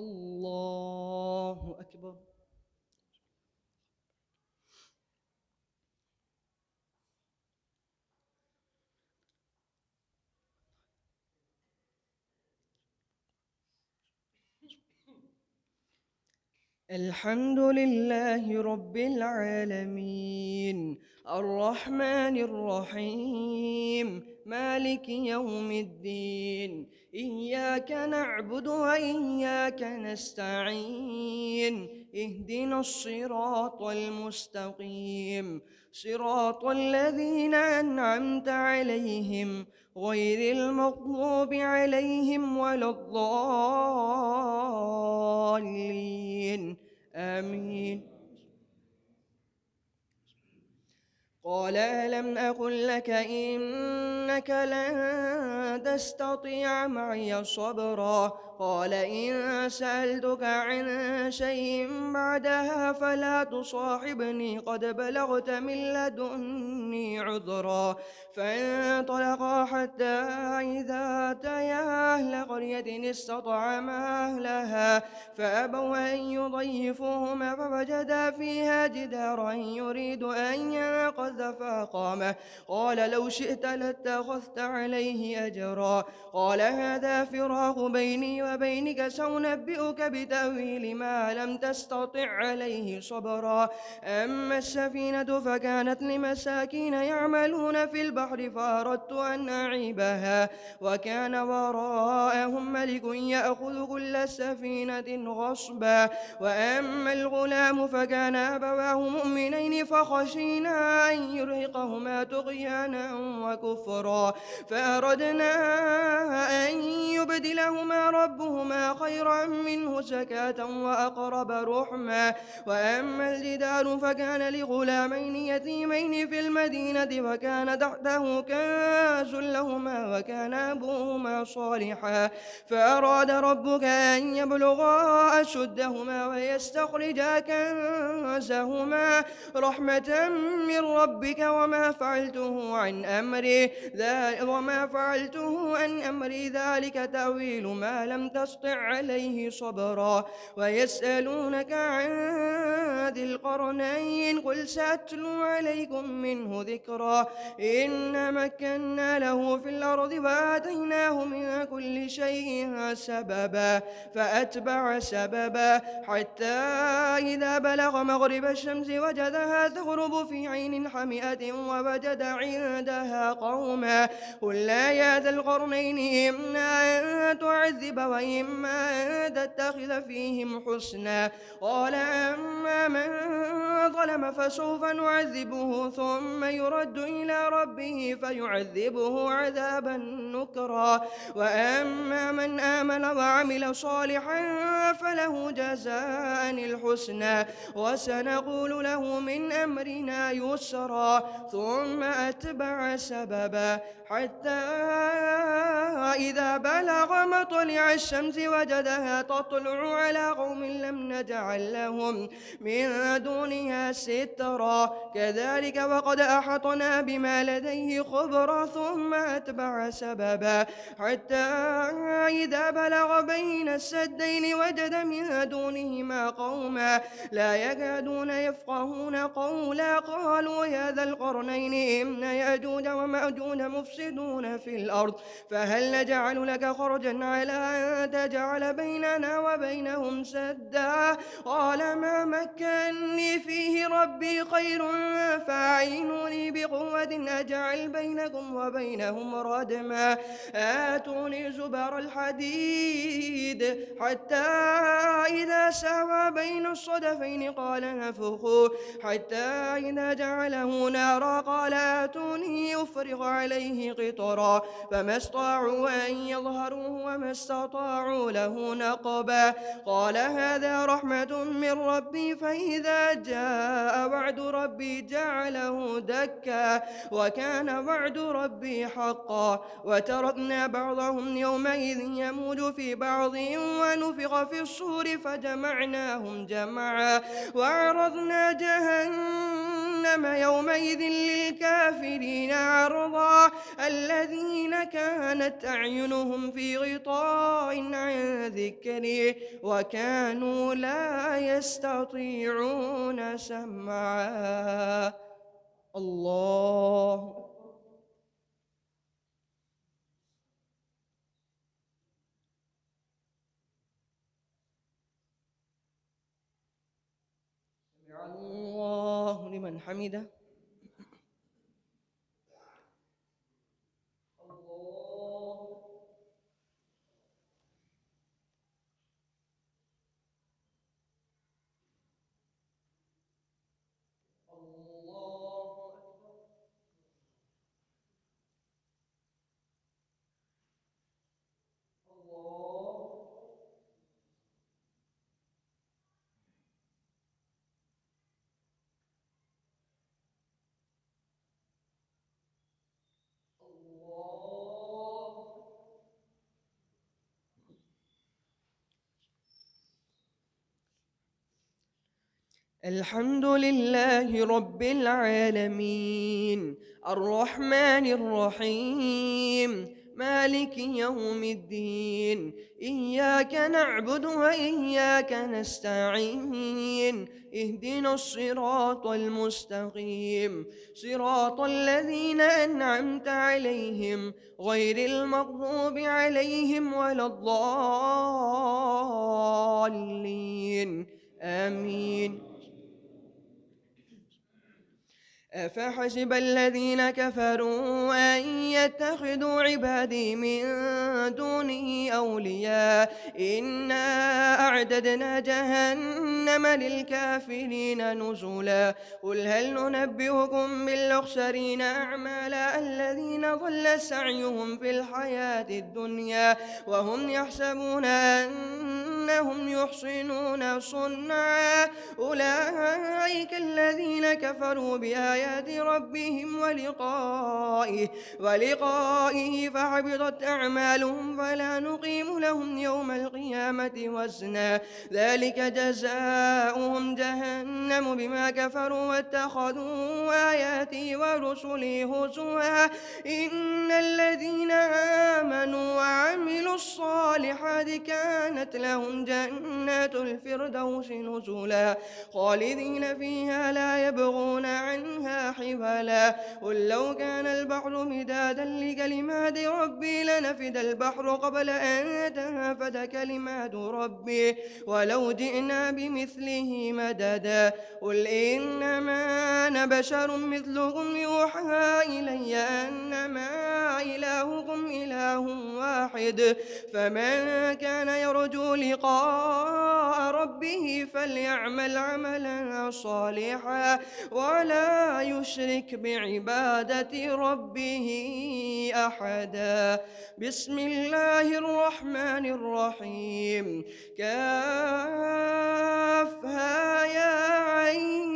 الله أكبر. الحمد لله رب العالمين الرحمن الرحيم مالك يوم الدين إياك نعبد وإياك نستعين اهدنا الصراط المستقيم صراط الذين أنعمت عليهم غير المغضوب عليهم ولا الضالين آمين. قال ألم أقل لك إنك لن تستطيع معي صبرا قال إن سألتك عن شيء بعدها فلا تصاحبني قد بلغت من لدني عذرا فانطلقا حتى إذا أتيا أهل قرية استطعما أهلها فأبوا أن يضيفوهما فوجدا فيها جدارا يريد أن ينقض فأقامه قال لو شئت لاتخذت عليه أجرا قال هذا فراق بيني وبينك سأنبئك بتأويل ما لم تستطع عليه صبرا أما السفينة فكانت لمساكين يعملون في البحر فأردت أن أعيبها وكان وراءهم ملك يأخذ كل سفينة غصبا وأما الغلام فكان أبواه مؤمنين فخشينا أن يرهقهما طغيانا وكفرا فأردنا أن يبدلهما ربهما خيرا منه زكاة وأقرب رحما وأما الجدار فكان لغلامين يتيمين في المدينة وكان تحته كنز لهما وكان أبوهما صالحا فأراد ربك أن يبلغا أشدهما ويستخرجا كنزهما رحمة من ربك وما فعلته عن أمري ذلك تأويل ما لم تسطع عليه صبرا ويسألونك عن ذي القرنين قل سأتلو عليكم منه ذكرا إن مكنا له في الأرض وآتيناه من كل شيء سببا فأتبع سببا حتى إذا بلغ مغرب الشمس وجدها تغرب في عين حمئة ووجد عندها قوما قلنا يا ذا القرنين إما أن تعذب وإما أن تتخذ فيهم حسنا قال أما من ظلم فسوف نعذبه ثم يرد إلى ربه فيعذبه عذابا نكرا وأما من آمن وعمل صالحا فله جزاء الحسنى وسنقول له من أمرنا يسرا ثم أتبع سببا حتى إذا بلغ مطلع الشمس وجدها تطلع على قوم لم نجعل لهم من دونها سترا كذلك وقد أحطنا بما لديه خبرا ثم أتبع سببا حتى إذا بلغ بين السدين وجد من دونهما قوما لا يكادون يفقهون قولا قالوا يا ذا القرنين إن يأجوج ومأجوج مفسدون في الأرض فهل نجعل لك خرجا على أن تجعل بيننا وبينهم سدا قال ما مكني فيه ربي خير فأعينوني بقوة أجعل بينكم وبينهم ردما آتوني زبر الحديد حتى إذا ساوى بين الصدفين قال انفخوا حتى إذا جعله نارا قال آتوني أفرغ عليه قطرا فما استطاعوا أن يظهروه وما استطاعوا له نقبا قال هذا رحمة من ربي فإذا جاء وعد ربي جعله دكا وكان وعد ربي حقا وتركنا بعضهم يومئذ يموج في بعض ونفخ في الصور فجمعناهم جمعا وعرضنا جهنم جهنم يومئذ للكافرين عرضا الذين كانت أعينهم في غطاء عن ذكري وكانوا لا يستطيعون سمعا. الله. سمع الله لمن حمده. الحمد لله رب العالمين الرحمن الرحيم مالك يوم الدين إياك نعبد وإياك نستعين اهدنا الصراط المستقيم صراط الذين أنعمت عليهم غير المغضوب عليهم ولا الضالين آمين. أفحسب الذين كفروا أن يتخذوا عبادي من دونه أولياء إنا أعددنا جهنم للكافرين نزلا قل هل ننبئكم بالأخسرين أعمالا الذين ضل سعيهم في الحياة الدنيا وهم يحسبون أنهم يحسنون صنعا أولئك الذين كفروا بآيات ربهم ولقائه فحبطت أعمالهم فلا نقيم لهم يوم القيامة وزنا ذلك جزاؤهم جهنم بما كفروا واتخذوا آياتي ورسلي هزوا إن الذين آمنوا وعملوا الصالحات كانت لهم جنات الفردوس نزلا خالدين فيها لا يبغون عنها حولا قل لو كان البحر مدادا لكلمات ربي لنفد البحر قبل أن تنفد كلمات ربي ولو جئنا بمثله مددا قل إنما أنا بشر مثلكم يوحى إلي أنما إلهكم إله واحد فمن كان يرجو لقاء ربه فليعمل عملا صالحا ولا يشرك بعبادة ربه أحدا. بسم الله الرحمن الرحيم كافها يا عين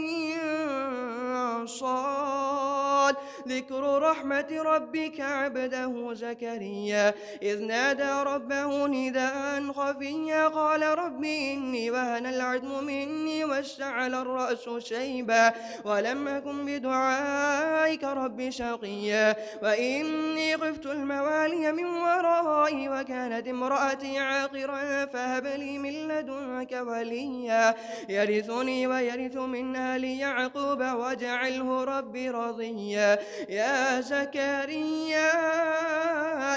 صاد ذكر رحمة ربك عبده زكريا إذ نادى ربه نداء خفيا قال رب إني وهن العظم مني واشتعل الرأس شيبا ولم أكن بدعائك رب شقيا وإني خفت الموالي من ورائي وكانت امرأتي عاقرا فهب لي من لدنك وليا يرثني ويرث من آل يعقوب واجعله ربي رضيا يا زكريا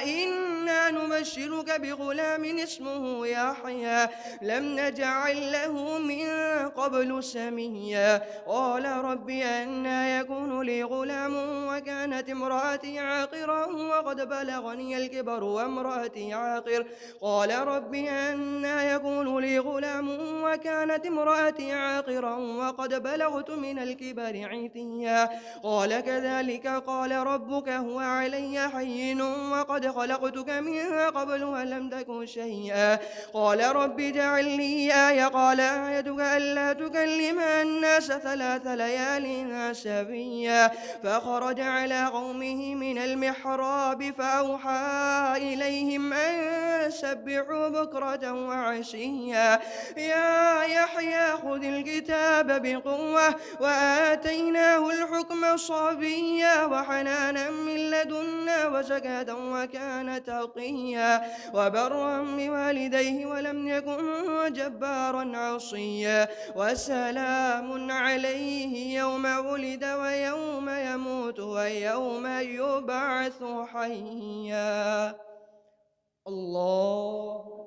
إنا نبشرك بغلام اسمه يحيى لم نجعل له من قبل سميا قال رب أنى يكون لي غلام وكانت امرأتي عاقرا وقد بلغني الكبر وامرأتي عاقر قال رب أنى يكون لي غلام وكانت امرأتي عاقرا وقد بلغت من الكبر عتيا قال كذلك قال ربك هو علي حين وقد خلقتك من قبل ولم تكن شيئا قال رب اجعل لي آية قال آيتك ألا تكلم الناس 3 ليال سويا فخرج على قومه من المحراب فأوحى إليهم أن سبحوا بكرة وعشيا يا يا يحيى خذ الكتاب بقوة وآتيناه الحكم صبيا وحنانا من لدنا وزكاة وكان تقيا وبرا بوالديه ولم يكن جبارا عصيا وسلام عليه يوم ولد ويوم يموت ويوم يبعث حيا. الله.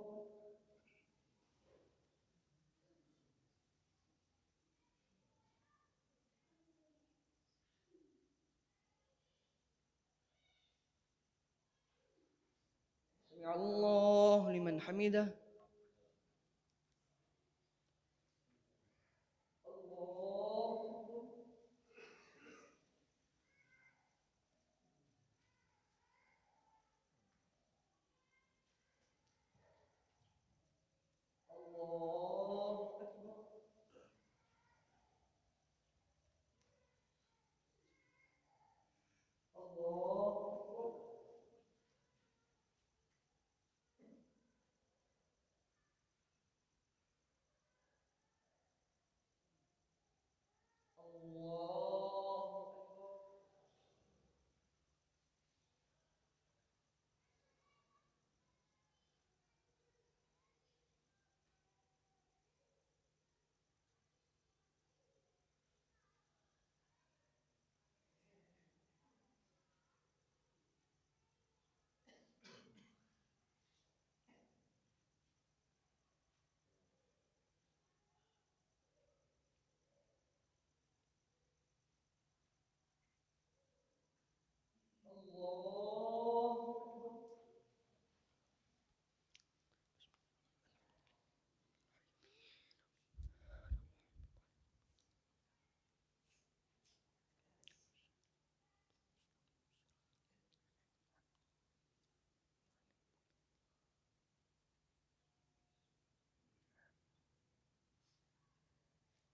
سمع الله لمن حمده.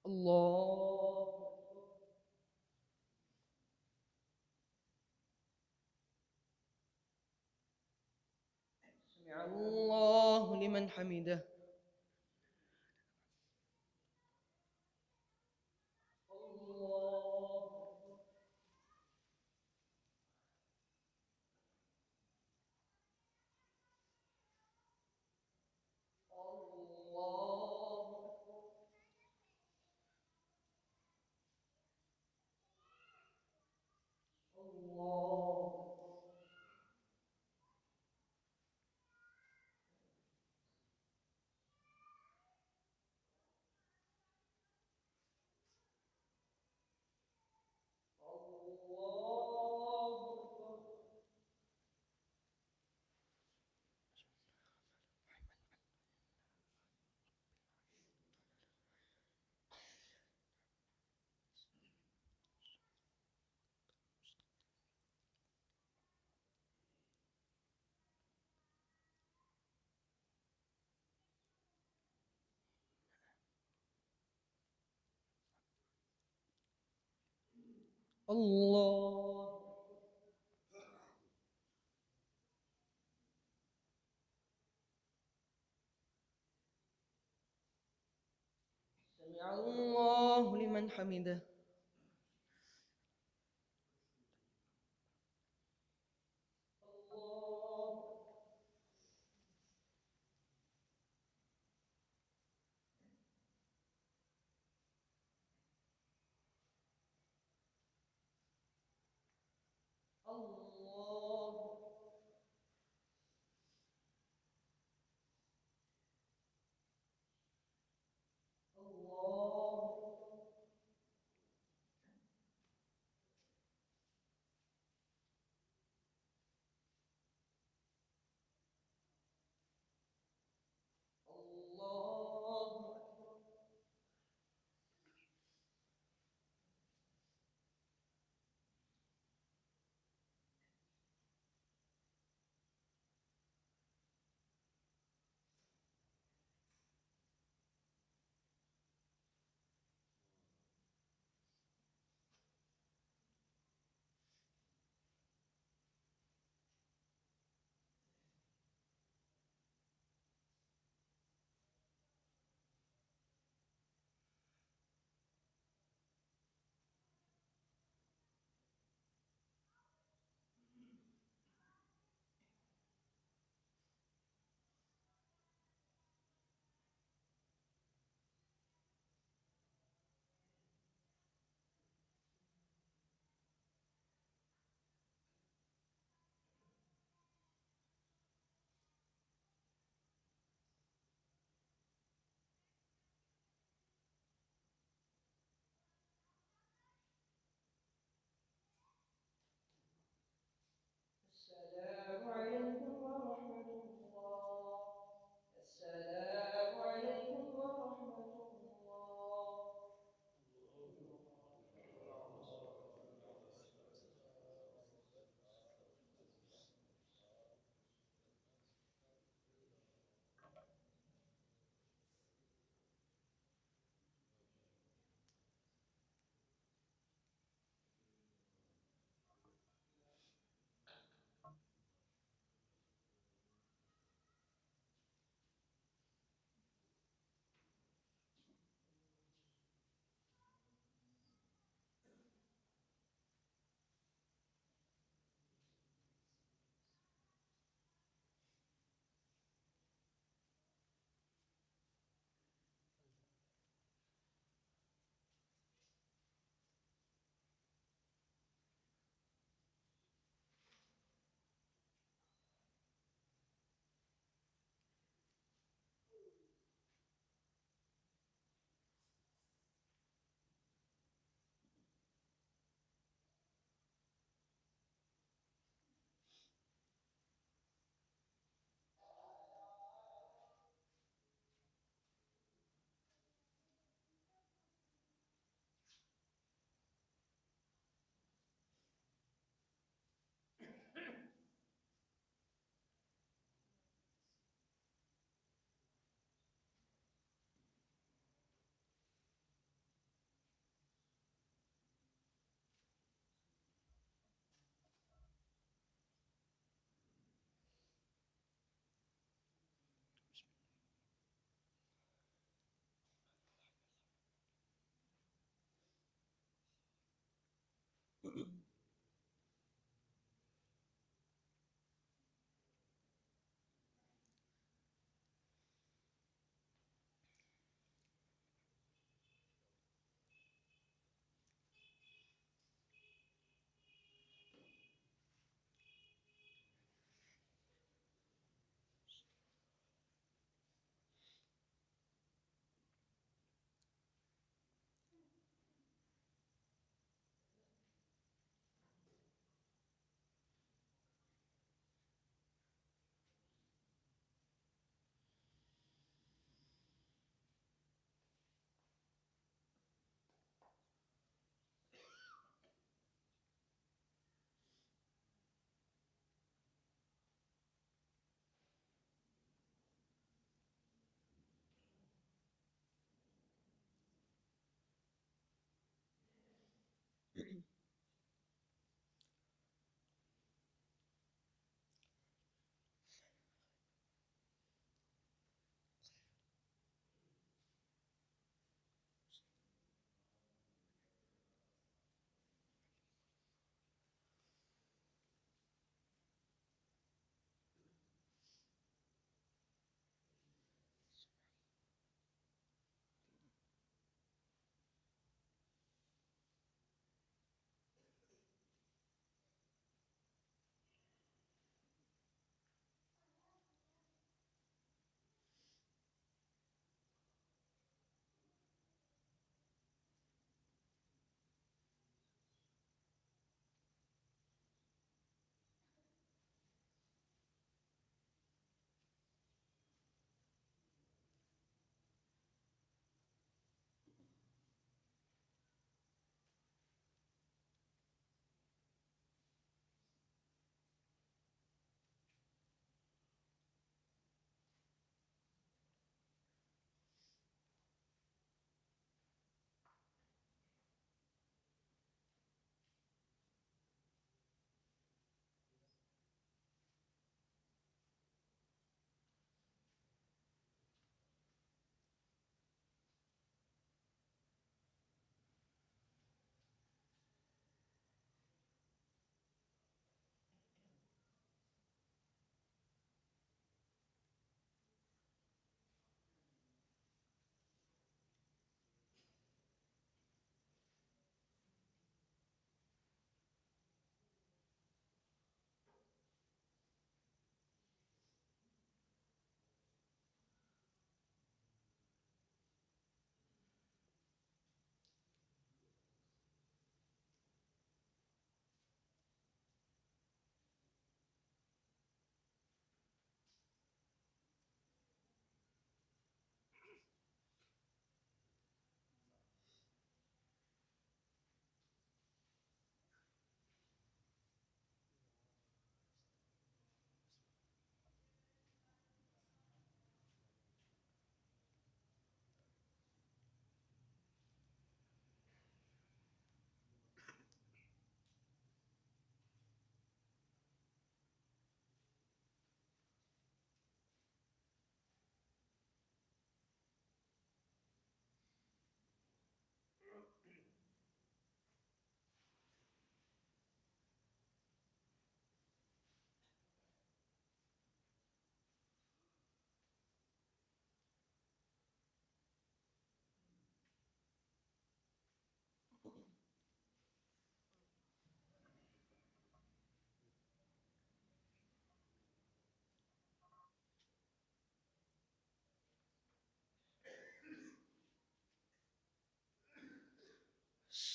الله. سمع الله لمن حمده. الله. سمع الله لمن حمده.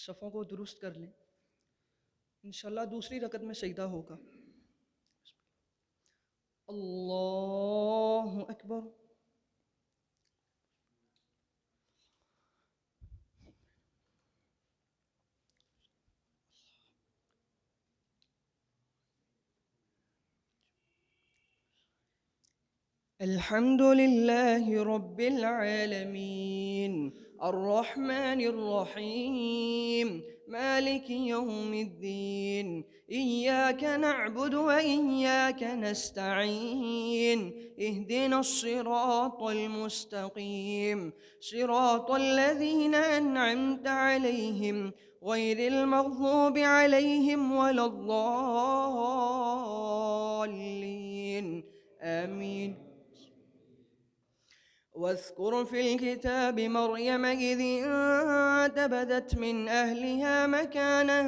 सफ़ों को दुरुस्त कर लें। इंशाल्लाह दूसरी रकत में सजदा होगा। अल्लाहु अकबर। अल्हम्दुलिल्लाहि रब्बिल आलमीन अर्रहमानिर रहीम मालिकि यौमिद्दीन इय्याका नअबुदु व इय्याका नस्तईन इहदिनस सिरातल मुस्तकीम सिरातल लज़ीना अन्अमता अलैहिम गैरिल मग़ज़ूबि अलैहिम वलद्दाल्लीन आमीन। واذكر في الكتاب مريم إذ انتبذت من أهلها مكانا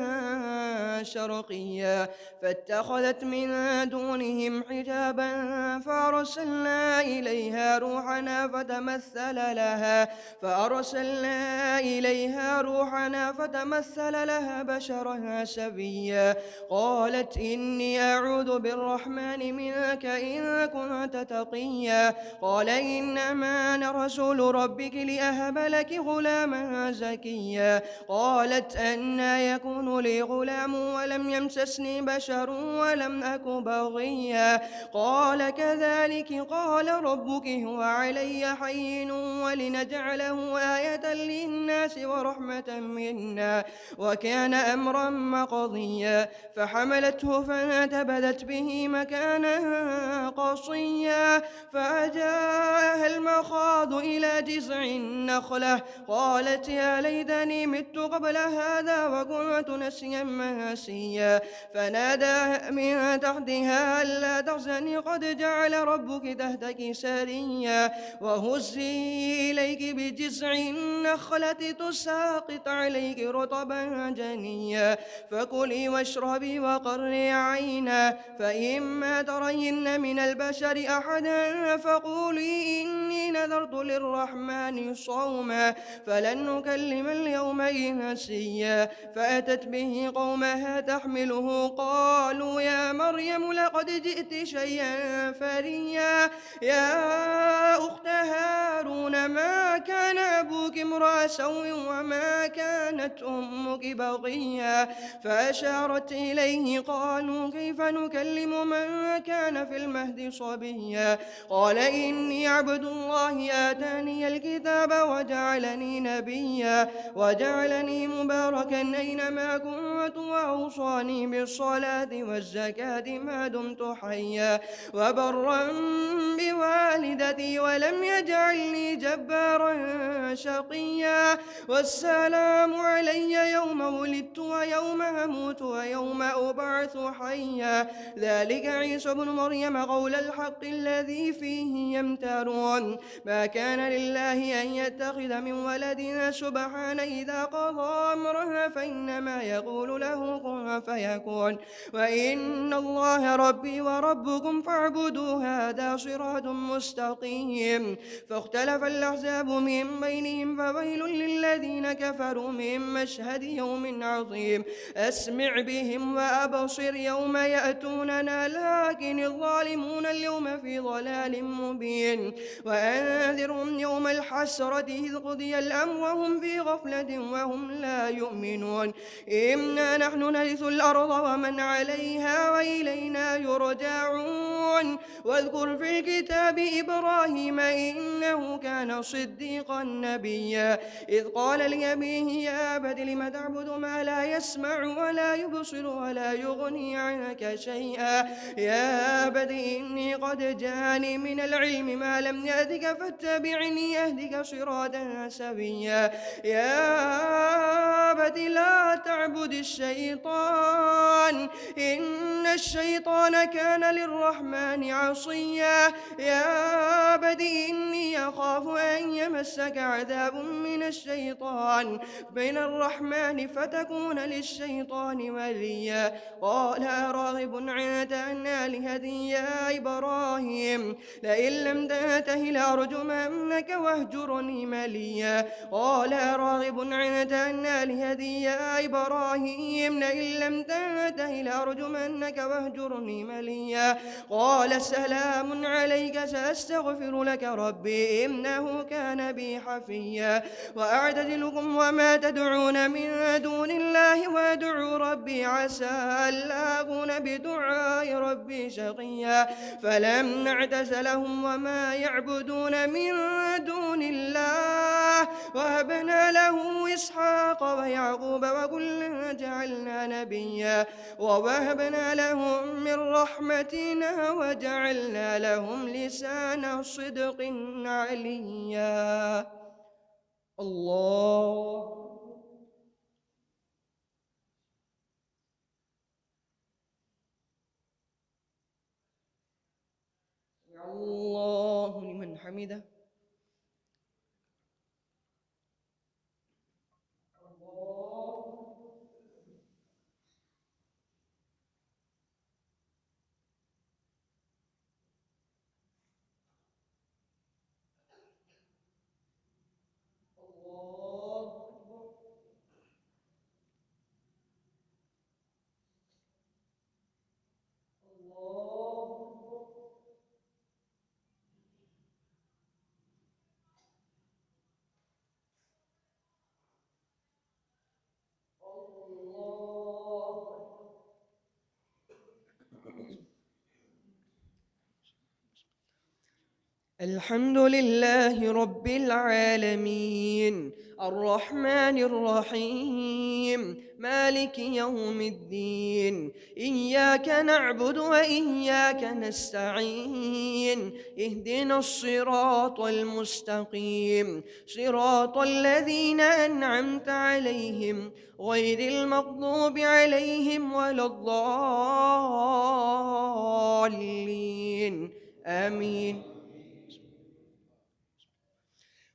شرقيا فاتخذت من دونهم حجابا فأرسلنا إليها روحنا فتمثل لها بشرا سويا قالت إني أعوذ بالرحمن منك إن كنت تقيا قال إنما أنا رسول ربك لأهب لك غلاما زكيا قالت أنى يكون لي غلام ولم يمسسني بشر ولم أك بغيا قال كذلك قال ربك هو علي حين ولنجعله آية للناس ورحمة منا وكان أمرا مقضيا فحملته فانتبذت به مكانا قصيا فأجاءها المخاض إلى جذع النخلة قالت يا ليتني مت قبل هذا وكنت نسيا منسيا فناداها من تحتها ألا تحزني قد جعل ربك تحتك سريا وهزي إليك بجذع النخلة تساقط عليك رطبا جنيا فكلي واشربي وقري عينا فإما ترين من البشر أحدا فقولي إني نذرت للرحمن صوما فلن نكلم اليوم إنسيا فأتت به قومها تحمله قالوا يا مريم لقد جئت شيئا فريا يا أخت هارون ما كان أبوك امرأ سوء وما كانت أمك بغيا فأشارت إليه قالوا كيف نكلم من كان في المهد صبيا قال إني عبد الله آتاني الكتاب وجعلني نبيا وجعلني مباركا أينما كنت وأوصاني بالصلاة والزكاة ما دمت حيا وبرا بوالدتي ولم يجعلني جبارا شقيا والسلام علي يوم ولدت ويوم أموت ويوم أبعث حيا ذلك عيسى بن مريم قول الحق الذي فيه يمترون ما كان لله أن يتخذ من ولد سبحانه إذا قضى أمرا فإنما يقول له كن فيكون وإن الله ربي وربكم فاعبدوه هذا صراط مستقيم فاختلف الأحزاب من بينهم فويل للذين كفروا من مشهد يوم عظيم أسمع بهم وأبصر يوم يأتوننا لكن الظالمون اليوم في ضلال مبين وأنذرهم يوم الحسرة إذ قضي الأمر وهم في غفلة وهم لا يؤمنون إنا نحن نرث الأرض ومن عليها وإلينا يرجعون واذكر في الكتاب إبراهيم إنه كان صديقا نبيا إذ قال لأبيه يا أبت لم تعبد ما لا يسمع ولا يبصر ولا يغني عنك شيئا يا أبت إني قد جاءني من العلم ما لم يأتك فاتبعني أهدك صراطا سويا يا أبت لا تعبد الشيطان إن الشيطان كان للرحمن للرحمن عصيا يا أبت إني أخاف أن يمسك عذاب من الشيطان بين الرحمن فتكون للشيطان وليا قال راغب أنت عن آلهتي يا إبراهيم لئن لم تنته لأرجمنك واهجرني مليا قال راغب أنت عن آلهتي يا إبراهيم لئن لم تنته لأرجمنك واهجرني مليا قال سلام عليك سأستغفر لك ربي إنه كان بي حفيا وأعتزلكم وما تدعون من دون الله وأدعو ربي عسى ألا أكون بدعاء ربي شقيا فلما اعتزلهم وما يعبدون من دون الله وهبنا له إسحاق ويعقوب وكلا جعلنا نبيا ووهبنا لهم من رحمتنا وجعلنا لهم لسان صدق عليا الله الله لمن حمده الحمد لله رب العالمين الرحمن الرحيم مالك يوم الدين إياك نعبد وإياك نستعين اهدنا الصراط المستقيم صراط الذين أنعمت عليهم غير المغضوب عليهم ولا الضالين آمين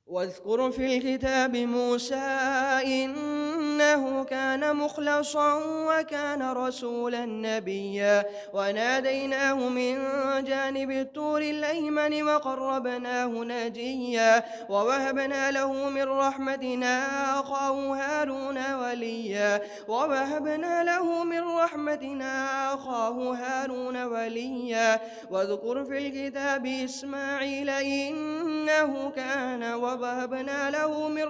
واذكر في الكتاب موسى إنه كان مخلصا وكان رسولا نبيا وناديناه من جانب الطور الأيمن وقربناه نجيا ووهبنا له من رحمتنا أخاه هارون وليا ووهبنا له من رحمتنا أخاه هارون وليا واذكر في الكتاب إسماعيل إنه كان ووهبنا له من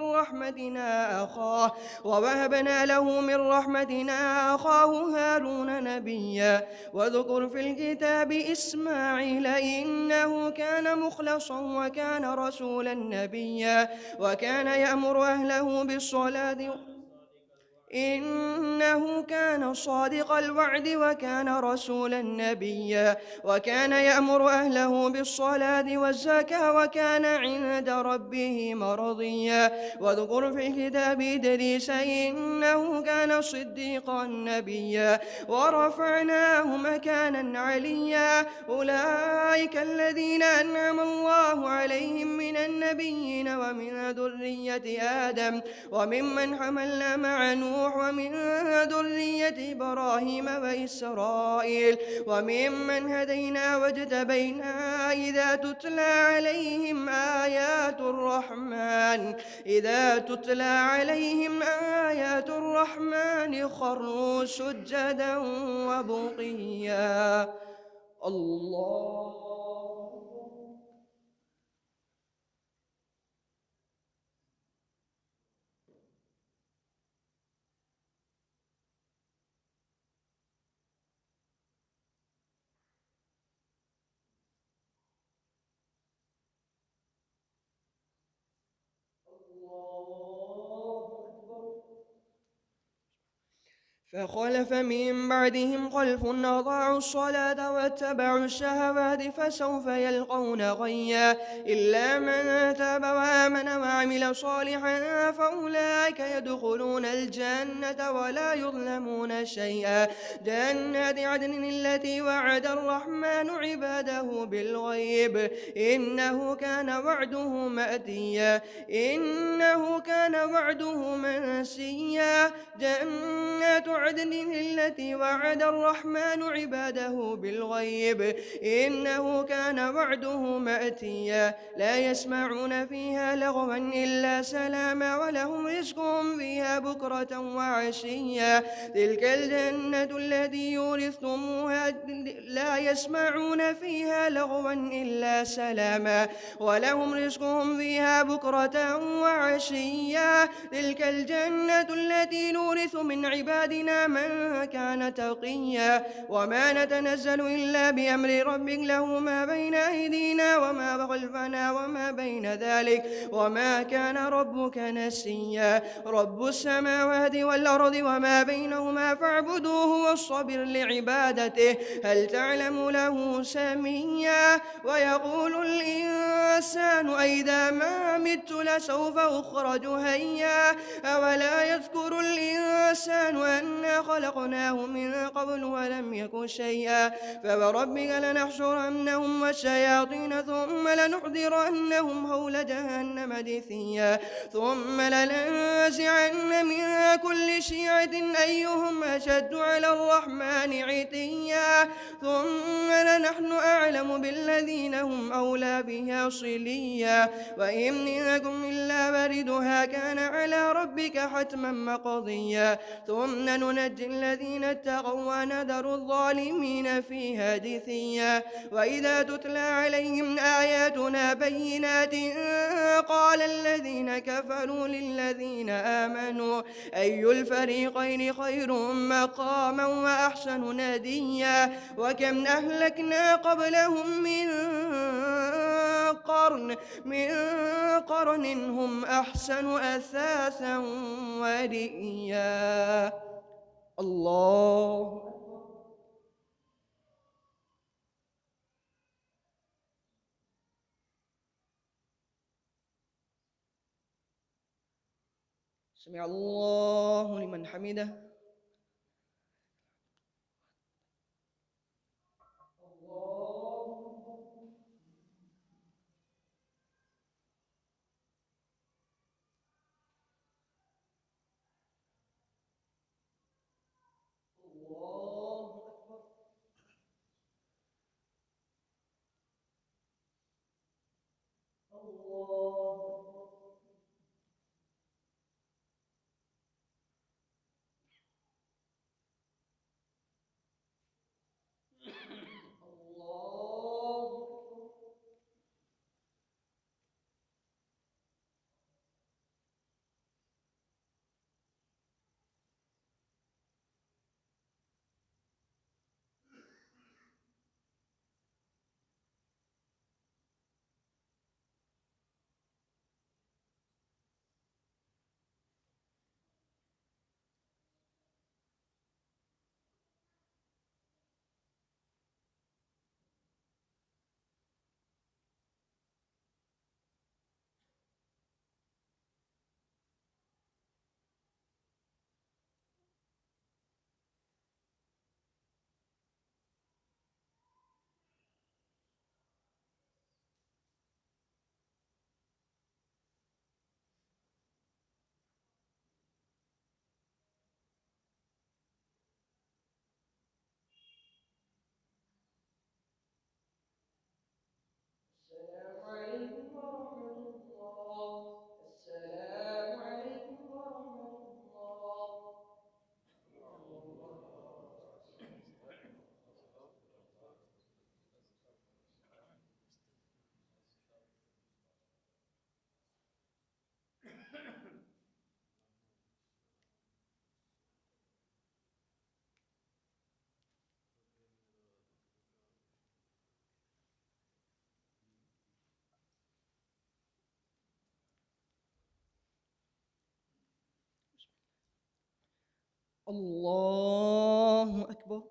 رحمتنا أخاه هارون نبيا واذكر في الكتاب إسماعيل إنه كان مخلصا وكان رسولا نبيا وكان يأمر أهله بالصلاة إنه كان صادق الوعد وكان رسولا نبيا وكان يأمر أهله بالصلاة والزكاة وكان عند ربه مرضيا واذكر في الكتاب إدريس إنه كان صديقا نبيا ورفعناه مكانا عليا أولئك الذين أنعم الله عليهم من النبيين ومن ذرية آدم وممن حملنا مع نوح ومن ذرية إبراهيم وإسرائيل وممن هدينا واجتبينا إذا تتلى عليهم آيات الرحمن خروا سجدا وبقيا الله فخلف من بعدهم خلف أضاعوا الصلاة واتبعوا الشهوات فسوف يلقون غيا إلا من تاب وآمن وعمل صالحا فأولئك يدخلون الجنة ولا يظلمون شيئا جنات عدن التي وعد الرحمن عباده بالغيب إنه كان وعده مأتيا إنه كان وعده منسيا جنات عدن التي وعد الرحمن عباده بالغيب إنه كان وعده مأتيا لا يسمعون فيها لغوا إلا سلاما ولهم رزقهم فيها بكرة وعشيا تلك الجنة التي يورثتموها لا يسمعون فيها لغوا إلا سلاما ولهم رزقهم فيها بكرة وعشيا تلك الجنة التي نورث من عبادنا من كان تقيا وما نتنزل إلا بأمر ربك له ما بين أيدينا وما خلفنا وما بين ذلك وما كان ربك نسيا رب السماوات والأرض وما بينهما فاعبدوه واصطبر لعبادته هل تعلم له سميا ويقول الإنسان أئذا ما مت لسوف أخرج هيا أولا يذكر الإنسان أنا خلقناه من قبل ولم يك شيئا فوربك لنحشرنهم والشياطين ثم لنحضرنهم حول جهنم جثيا ثم لننزعن من كل شيعة أيهم أشد على الرحمن عتيا ثم لنحن أعلم بالذين هم أولى بها صليا وإن منكم إلا واردها كان على ربك حتما مقضيا ثم ننجي الذين اتقوا ونذر الظالمين فيها جثيا وإذا تتلى عليهم آياتنا بينات قال الذين كفروا للذين آمنوا أي الفريقين خير مقاما وأحسن نديا وكم أهلكنا قبلهم من قرن هم أحسن أثاثا ورئيا الله سمع الله لمن حمده الله أكبر.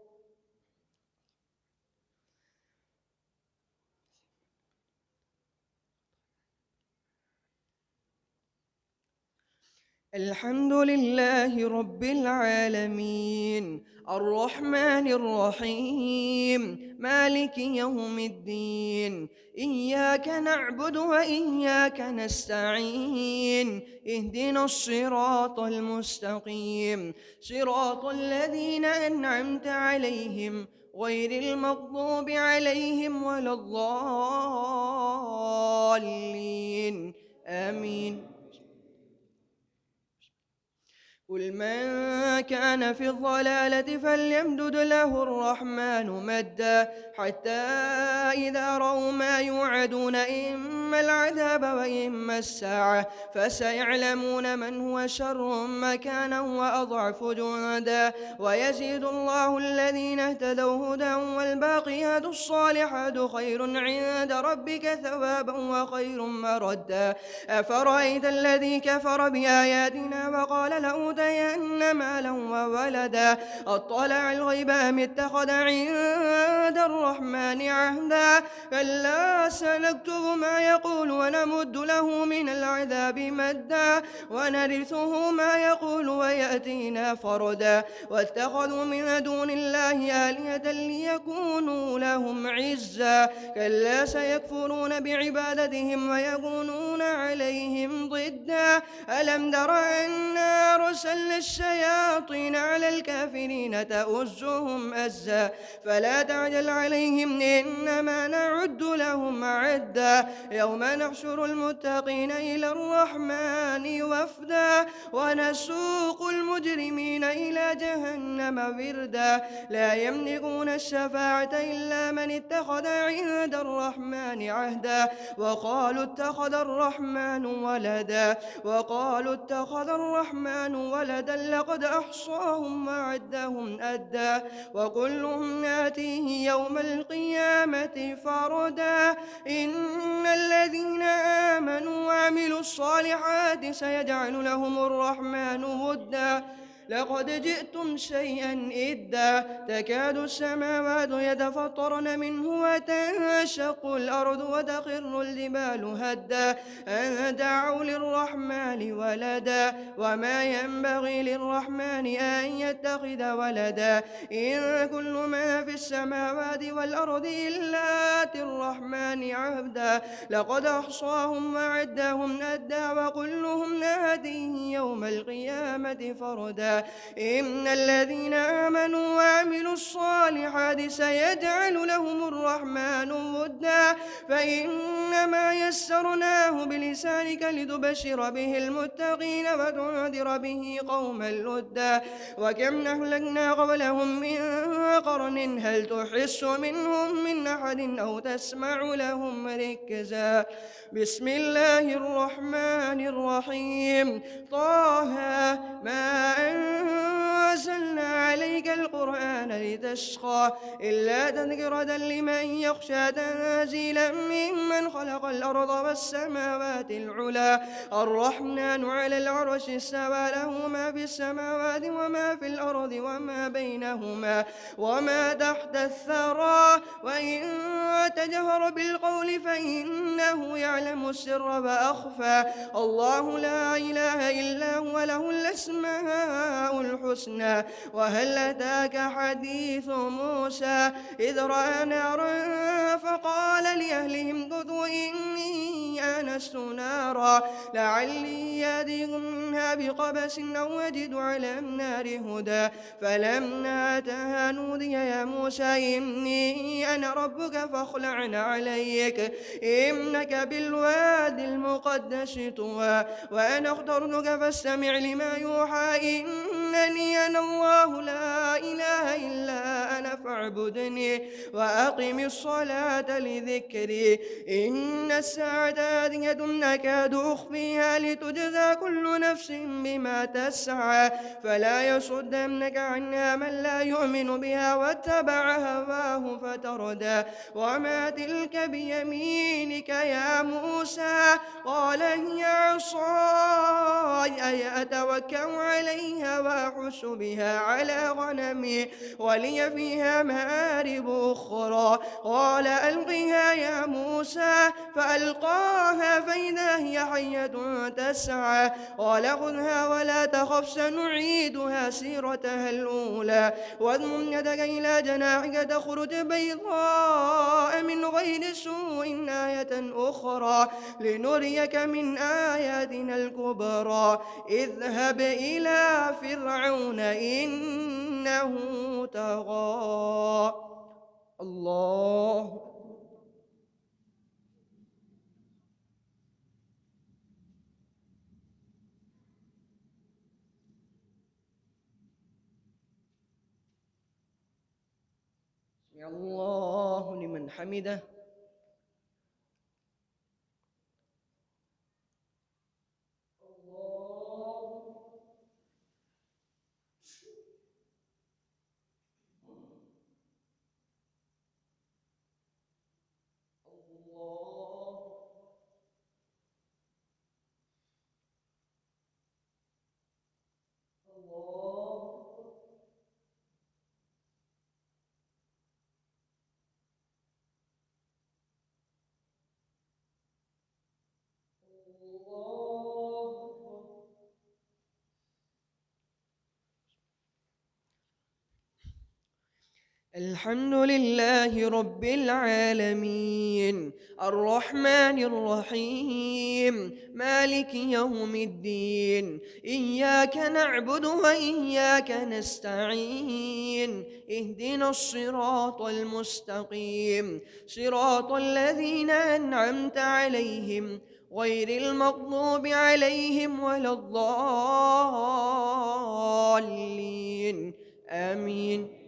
الحمد لله رب العالمين الرحمن الرحيم مالك يوم الدين إياك نعبد وإياك نستعين اهدنا الصراط المستقيم صراط الذين أنعمت عليهم غير المغضوب عليهم ولا الضالين آمين. قل من كان في الضلالة فليمدد له الرحمن مدا حتى إذا رأوا ما يوعدون إما العذاب وإما الساعة فسيعلمون من هو شر مكانا وأضعف جندا ويزيد الله الذين اهتدوا هدى والباقيات الصالحات خير عند ربك ثوابا وخير مردا أفرأيت الذي كفر بآياتنا وقال لأوتين مالا وولدا أطلع الغيب أم اتخذ عند الرحمن عهدا كلا سنكتب ما يقول ونمد له من العذاب مدا ونرثه ما يقول ويأتينا فردا واتخذوا من دون الله آلهة ليكونوا لهم عزا كلا سيكفرون بعبادتهم ويكونون عليهم ضدا ألم تر أنا أرسلنا الشياطين على الكافرين تؤزهم أزا فلا تعجل عليهم إنما نعد لهم عدا يوم نحشر المتقين إلى الرحمن وفدا ونسوق المجرمين إلى جهنم وردا لا يملكون الشفاعة إلا من اتخذ عند الرحمن عهدا وقالوا اتخذ الرحمن ولدا لقد أحصاهم وعدهم أدا وكلهم آتيه يوم القيامة فردا إن الذين آمنوا وعملوا الصالحات سيجعل لهم الرحمن ودا لقد جئتم شيئا إدا تكاد السماوات يتفطرن منه وتنشق الأرض وتخر الجبال هدا أن دعوا للرحمن ولدا وما ينبغي للرحمن أن يتخذ ولدا إن كل ما في السماوات والأرض إلا آتي الرحمن عبدا لقد أحصاهم وعدهم أدا وكلهم آتيه يوم القيامة فردا إن الذين آمنوا وعملوا الصالحات سيجعل لهم الرحمن ودا فإنما يسرناه بلسانك لتبشر به المتقين وتنذر به قوما لدا وكم أهلكنا قبلهم من قرن هل تحس منهم من أحد أو تسمع لهم ركزا بسم الله الرحمن الرحيم طه ما أنزلنا عليك القرآن لتشقى إلا تذكرة لمن يخشى تنزيلا ممن خلق الأرض والسماوات العلى الرحمن على العرش استوى له ما في السماوات وما في الأرض وما بينهما وما تحت الثرى وإن تجهر بالقول فإنه يعلم السر وأخفى الله لا إله إلا هو له الأسماء الحسنى وهل أتاك حديث موسى إذ رأى نارا فقال لأهلهم كثوا إني آنست نارا لعلي آتيكم منها بقبس أو أجد على النار هدى فلما أتاها نودي يا موسى إني أنا ربك فاخلع عليك إنك بالوادي المقدس طوى وأنا اخترتك فاستمع لما يوحى إنني أنا الله لا إله إلا أنا فاعبدني وأقم الصلاة لذكري إن الساعة آتية أكاد أخفيها لتجزى كل نفس بما تسعى فلا يصدنك عنها من لا يؤمن بها واتبع هواه فتردى وما تلك بيمينك يا موسى قال هي عصاي أتوكأ عليها وأحس بها على غنمي ولي فيها مآرب أخرى. قال ألقها يا موسى فألقاها فإذا هي حية تسعى. قال خذها ولا تخف سنعيدها سيرتها الأولى واضمم يدك إلى جناحك تخرج بيضاء من غير سوء آية أخرى لنريك من آياتنا الكبرى. اذهب إلى فرعون إنه طغى. الله. سمع الله لمن حمده. الحمد لله رب العالمين الرحمن الرحيم مالك يوم الدين إياك نعبد وإياك نستعين اهدنا الصراط المستقيم صراط الذين أنعمت عليهم غير المغضوب عليهم ولا الضالين آمين.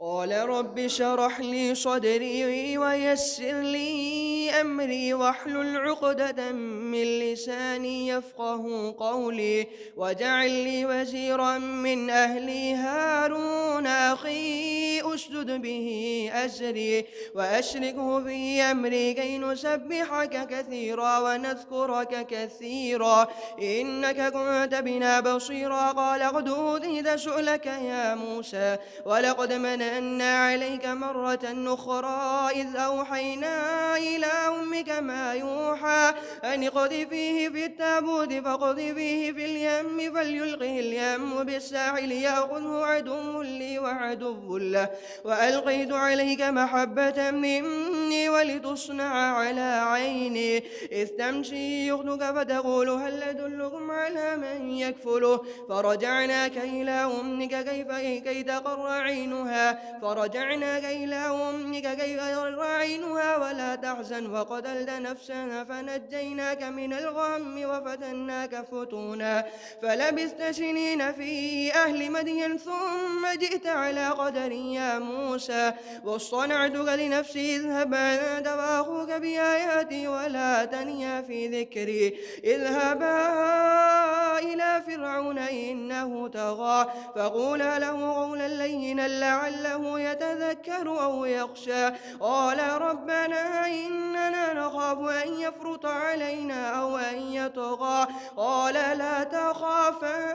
قال رب اشرح لي صدري ويسر لي أمري واحلل عقدة من لساني يفقه قولي واجعل لي وزيرا من أهلي هارون أخي أشدد به أزري وأشركه في أمري كي نسبحك كثيرا ونذكرك كثيرا إنك كنت بنا بصيرا. قال قد أوتيت سؤلك يا موسى ولقد مننا عليك مرة أخرى إذ أوحينا إلى أمك ما يوحى أن اقذفيه في التابوت فاقذفيه في اليم فليلقه اليم بالساحل يأخذه عدو لي وعدو له وألقيت عليك محبة مني ولتصنع على عيني إذ تمشي أختك فتقول هل أدلكم على من يكفله فرجعناك إلى أمك كي تقر عينها ولا تحزن وقتلت نفسا فنجيناك من الغم وفتناك فتونا فلبثت سنين في أهل مدين ثم جئت على قدر يا موسى واصطنعتك لنفسي اذهب أنت وأخوك بآياتي ولا تنيا في ذكري اذهبا إلى فرعون إنه طغى فقولا له قولا لينا لعله يتذكر أو يخشى. قال ربنا إننا نخاف أن يفرط علينا أو أن يطغى. قال لا تخافا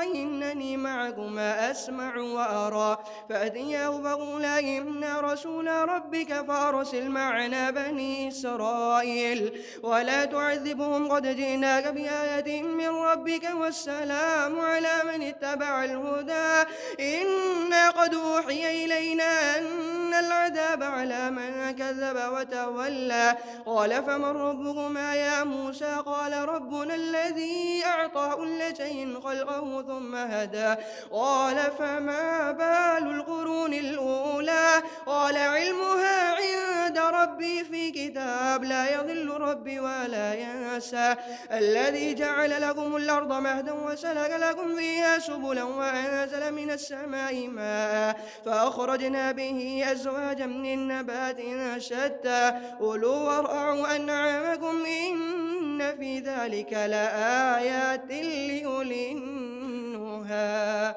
إنني معكما أسمع وأرى. فأتياه فقولا إنا رسول ربك فأرسل معنا بني إسرائيل ولا تعذبهم قد جئناك بآية من ربك والسلام على من اتبع الهدى إنا قد أوحي إلينا أن العذاب على من كذب وتولى. قال فمن ربكما يا موسى قال ربنا الذي أعطى كل شيء خلقه ثم هدى. قال فما بال القرون الأولى قال علمها عند ربي في كتاب لا يضل ربي ولا ينسى. الذي جعل لكم الأرض مهدا وسلك لكم فيها سبلا وأنزل من السماء ماء فأخرجنا به أزواجا من نبات شتى كلوا وارعوا أنعامكم إن في ذلك لآيات لأولي النهى.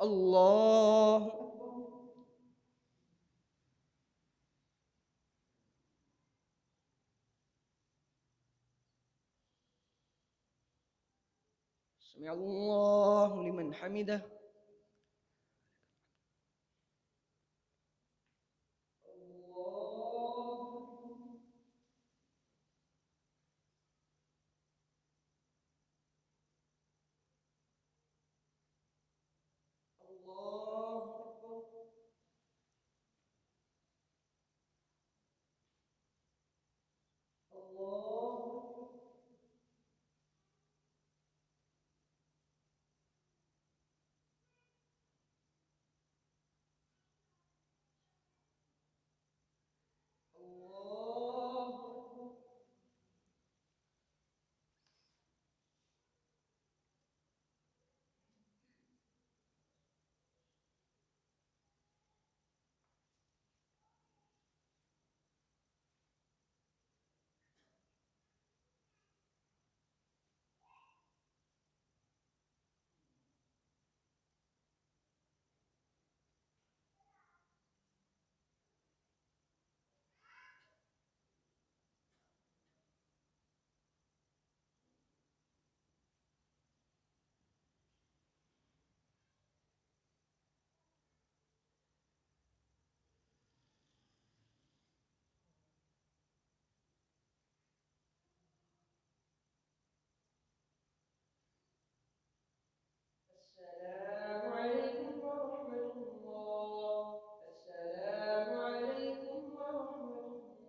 الله. سمع الله لمن حمده. السلام عليكم ورحمة الله. السلام عليكم ورحمة الله.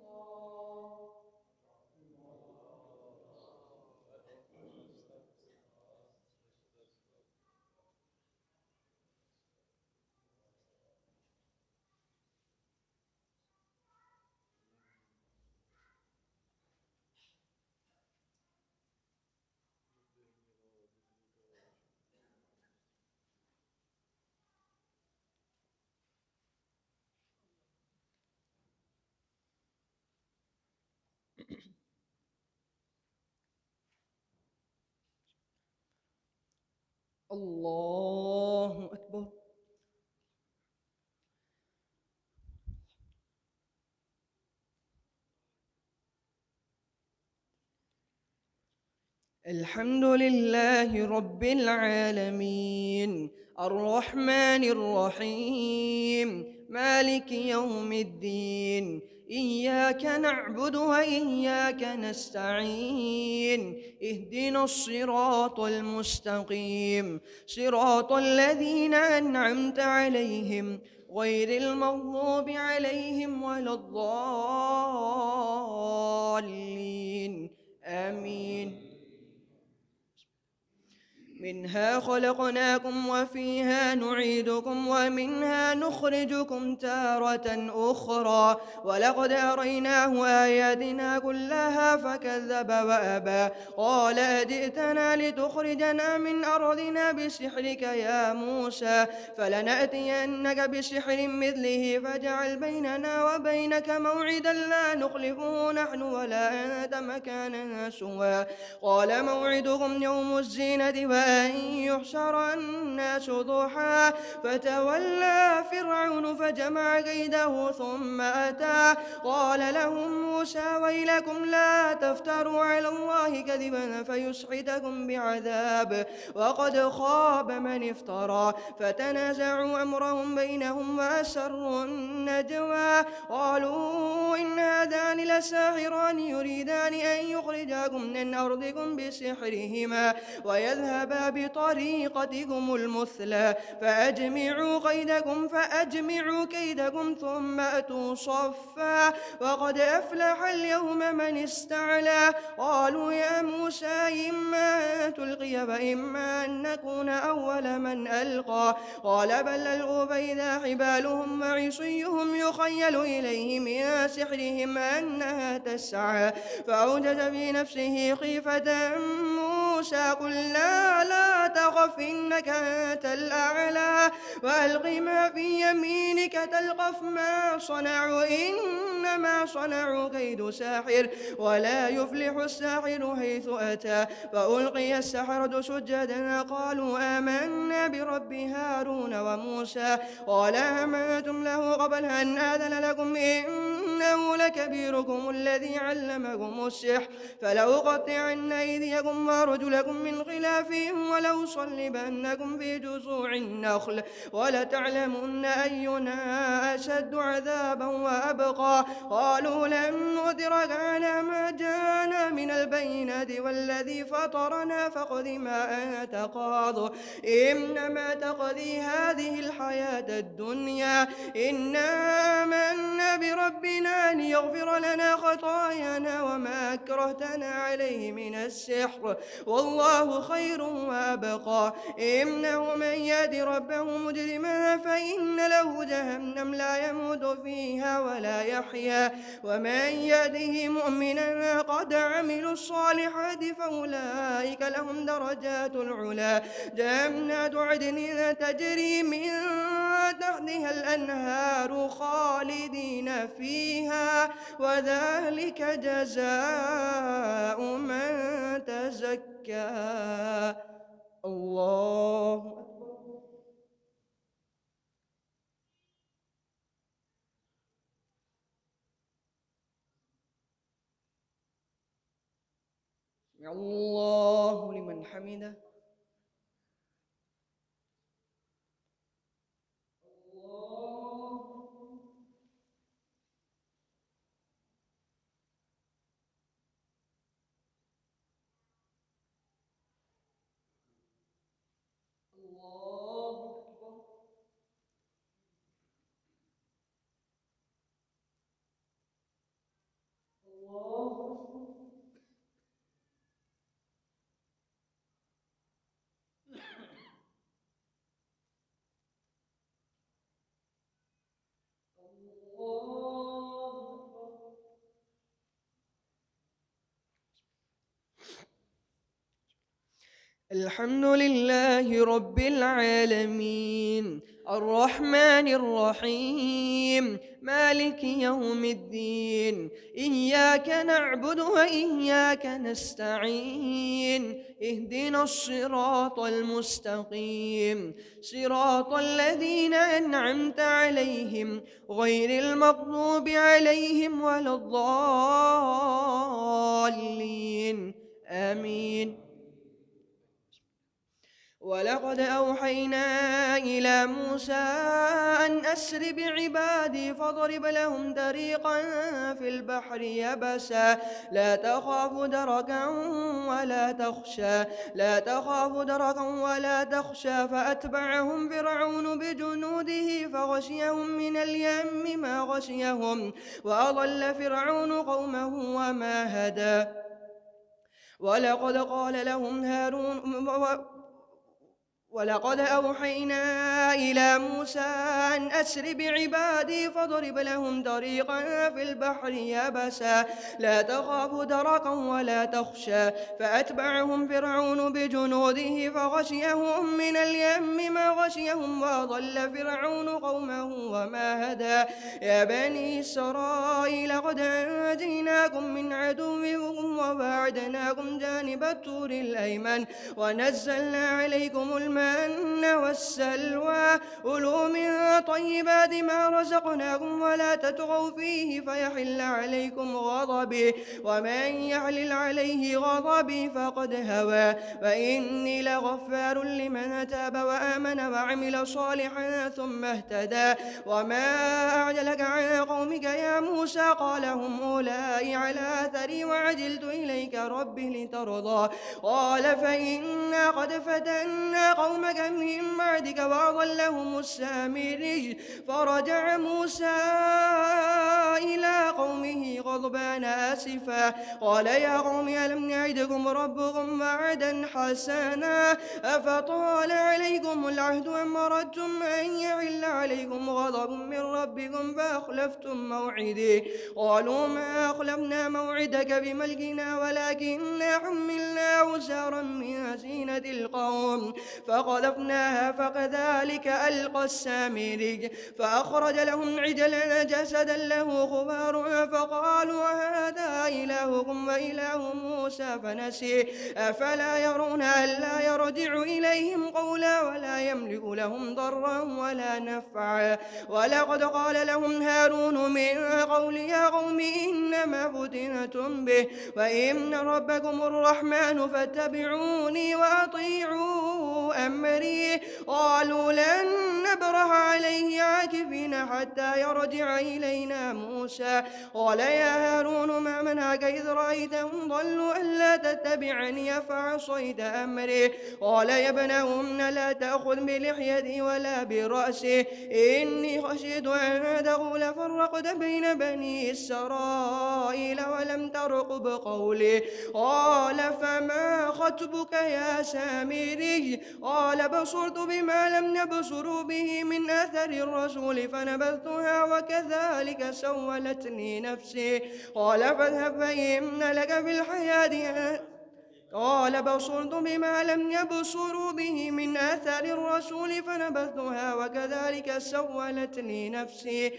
الله أكبر. الحمد لله رب العالمين، الرحمن الرحيم، مالك يوم الدين. إياك نعبد وإياك نستعين، اهدنا الصراط المستقيم، صراط الذين أنعمت عليهم غير المغضوب عليهم ولا الضالين. آمين. منها خلقناكم وفيها نعيدكم ومنها نخرجكم تارة أخرى، ولقد أريناه آياتنا كلها فكذب وأبى. قال أجئتنا لتخرجنا من أرضنا بسحرك يا موسى، فلنأتينك بسحر مثله فاجعل بيننا وبينك موعدا لا نخلفه نحن ولا أنت مكانا سوى. قال موعدكم يوم الزينة وأن يحشر الناس ضحى، فتولى فرعون فجمع كيده ثم أتى. قال لهم موسى ويلكم لا تفتروا على الله كذبا فيسحتكم بعذاب، وقد خاب من افترى. فتنازعوا أمرهم بينهم وأسروا النجوى، قالوا إن هذان لساحران يريدان أن يخرجاكم من أرضكم بسحرهما ويذهبا بطريقتكم المثلى، فأجمعوا كيدكم ثم أتوا صفا، وقد أفلح اليوم من استعلى. قالوا يا موسى إما أن تلقي وإما أن نكون أول من ألقى. قال بل ألقوا فإذا حبالهم وعصيهم يخيل إليه من سحرهم أنها تسعى. فأوجس في نفسه خيفة موسى قلنا لا تخف إنك أنت الأعلى، وألق ما في يمينك تلقف ما صنعوا إنما صنعوا كيد ساحر ولا يفلح الساحر حيث أتى. فألقي السحرة سجدا قالوا آمنا برب هارون وموسى. قال آمنتم له قبل أن آذن لكم إن إنه لكبيركم الذي علمكم السحر فلأقطعن أيديكم وأرجلكم من خلاف ولأصلبنكم في جذوع النخل ولتعلمن أينا أشد عذابا وأبقى قالوا لن نؤثرك على ما جاءنا من البينات والذي فطرنا فاقض ما أنت قاض إنما تقضي هذه الحياة الدنيا إنا آمنا بربنا ليغفر لنا خطايانا وما أكرهتنا عليه من السحر والله خير وأبقى إنه من يهد ربه مجرما فإن له جهنم لا يموت فيها ولا يحيا ومن يهده مؤمنا قد عملوا الصالحات فأولئك لهم درجات العلا جنات عدن تجري من تحتها الأنهار خالدين فيها وذلك جزاء من تزكى الله الله لمن حمده الحمد لله رب العالمين الرحمن الرحيم مالك يوم الدين إياك نعبد وإياك نستعين اهدنا الصراط المستقيم صراط الذين أنعمت عليهم غير المغضوب عليهم ولا الضالين آمين ولقد أوحينا إلى موسى أن أسر بعبادي فاضرب لهم طريقا في البحر يبسا لا تخاف دركا ولا تخشى فأتبعهم فرعون بجنوده فغشيهم من اليم ما غشيهم وأضل فرعون قومه وما هدى ولقد قال لهم ولقد أوحينا إلى موسى أن أسر بعبادي فاضرب لهم طريقا في البحر يبسا لا تخاف دركا ولا تخشى فأتبعهم فرعون بجنوده فغشيهم من اليم ما غشيهم وأضل فرعون قومه وما هدى يا بني إسرائيل قد أنجيناكم من عدوكم وباعدناكم جانب الطور الأيمن ونزلنا عليكم المن والسلوى كلوا من طيبات ما رزقناكم ولا تطغوا فيه فيحل عليكم غضبي ومن يحلل عليه غضبي فقد هوى فإني لغفار لمن تاب وآمن وعمل صالحا ثم اهتدى وما أعجلك عن قومك يا موسى قال هم أولئك على أثري وعجلت إليك ربي لترضى قال فإنا قد فتنا قومك من بعدك وأضلهم السامري فرجع موسى إلى قومه غضبان آسفا قال يا قوم ألم يعدكم ربكم وعدا حسنا أفطال عليكم العهد أم أردتم أن يحل عليكم غضب من ربكم فأخلفتم موعدي قالوا ما أخلفنا موعدك بملكنا ولكننا حملنا أوزارا من زينة القوم فقذفناها فكذلك ألقى السامري فأخرج لهم عجلا جسدا له خوار فقالوا هذا إلهكم وإله موسى فنسي أفلا يرون ألا يرجع إليهم قولا ولا يملك لهم ضرا ولا نفعا ولقد قال لهم هارون من قول يا قوم إنما فتنتم به وإن ربكم الرحمن فاتبعوني وأطيعوا أمري قالوا لن نبرح عليه عاكفين حتى يرجع إلينا موسى قال يا هارون ما منعك إذ رأيتهم ضلوا ألا تتبعني أفعصيت أمري قال يا ابن أم لا تأخذ بلحيتي ولا برأسي إني خشيت أن تقول فرقت بين بني إسرائيل ولم ترقب قولي قال فما خطبك يا سامري قال بصرت بما لم يبصروا به من أثر الرسول فنبذتها وكذلك سولت لي نفسي قال فاذهب فإن لك في الحياة قال بصرت بما لم يبصروا به من أثر الرسول فنبذتها وكذلك سولت لي نفسي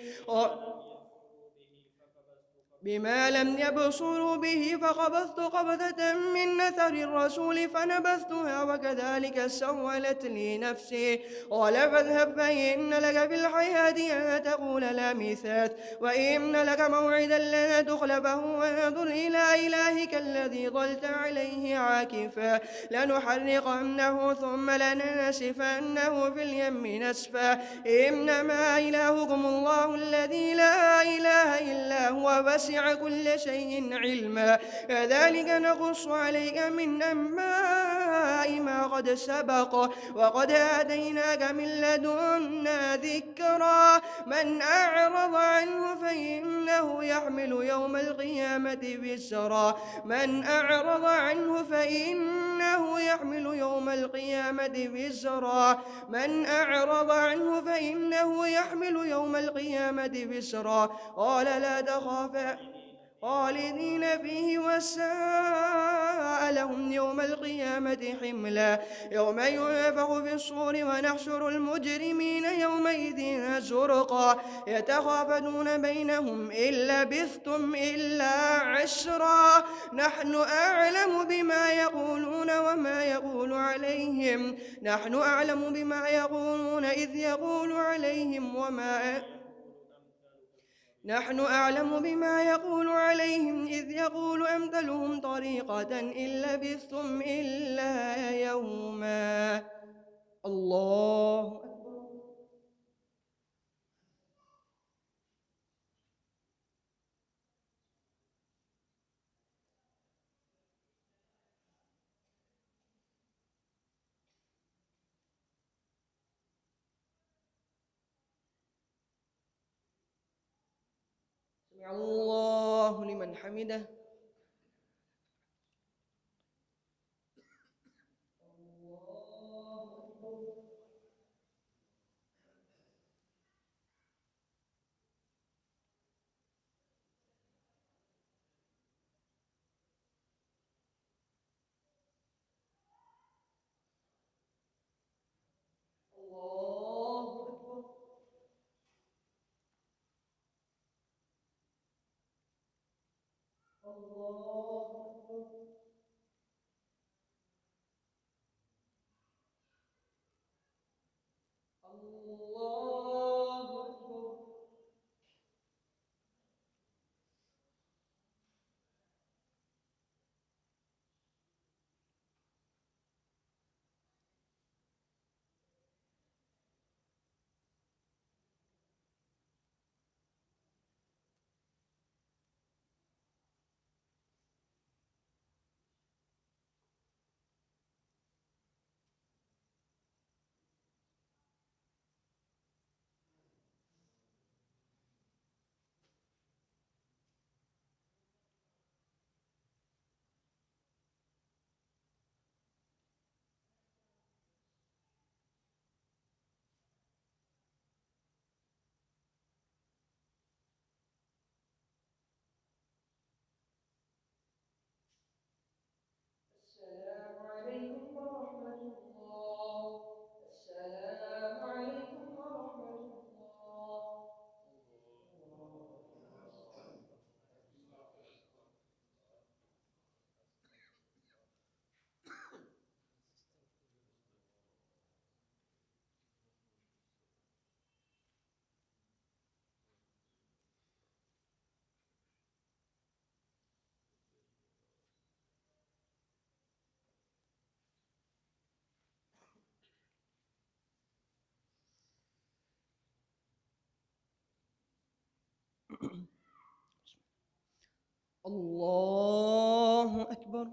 بما لم يبصروا به فقبضت قبضة من أثر الرسول فنبذتها وكذلك سولت لي نفسي قال فاذهب فإن لك في الحياة أن تقول لا ميثاق وإن لك موعدا لن تخلفه وانظر إلى إلهك الذي ظلت عليه عاكفا لنحرقنه ثم لننسفنه في اليم نسفا إنما إلهكم الله الذي لا إله إلا هو وسع كل شيء علما كذلك نقص عليك من أنباء ما قد سبق وقد آتيناك من لدنا ذكرا من أعرض عنه فإنه يحمل يوم القيامة وزرا من أعرض عنه فإنه يحمل يوم القيامة وزرا من أعرض عنه فإنه يحمل يوم القيامة وزرا قال لا تخافا خالدين فيه وساء لهم يوم القيامة حملا يوم ينفخ في الصور ونحشر المجرمين يومئذ زرقا يتخافتون بينهم إن لبثتم إلا عشرا نحن أعلم بما يقولون وما يقول عليهم نحن أعلم بما يقولون إذ يقول عليهم نحن أعلم بما يقول عليهم إذ يقول أمثلهم طريقة إن لبثتم إلا يوما الله أكبر سمع الله لمن حمده الله أكبر الله أكبر الله أكبر الله أكبر.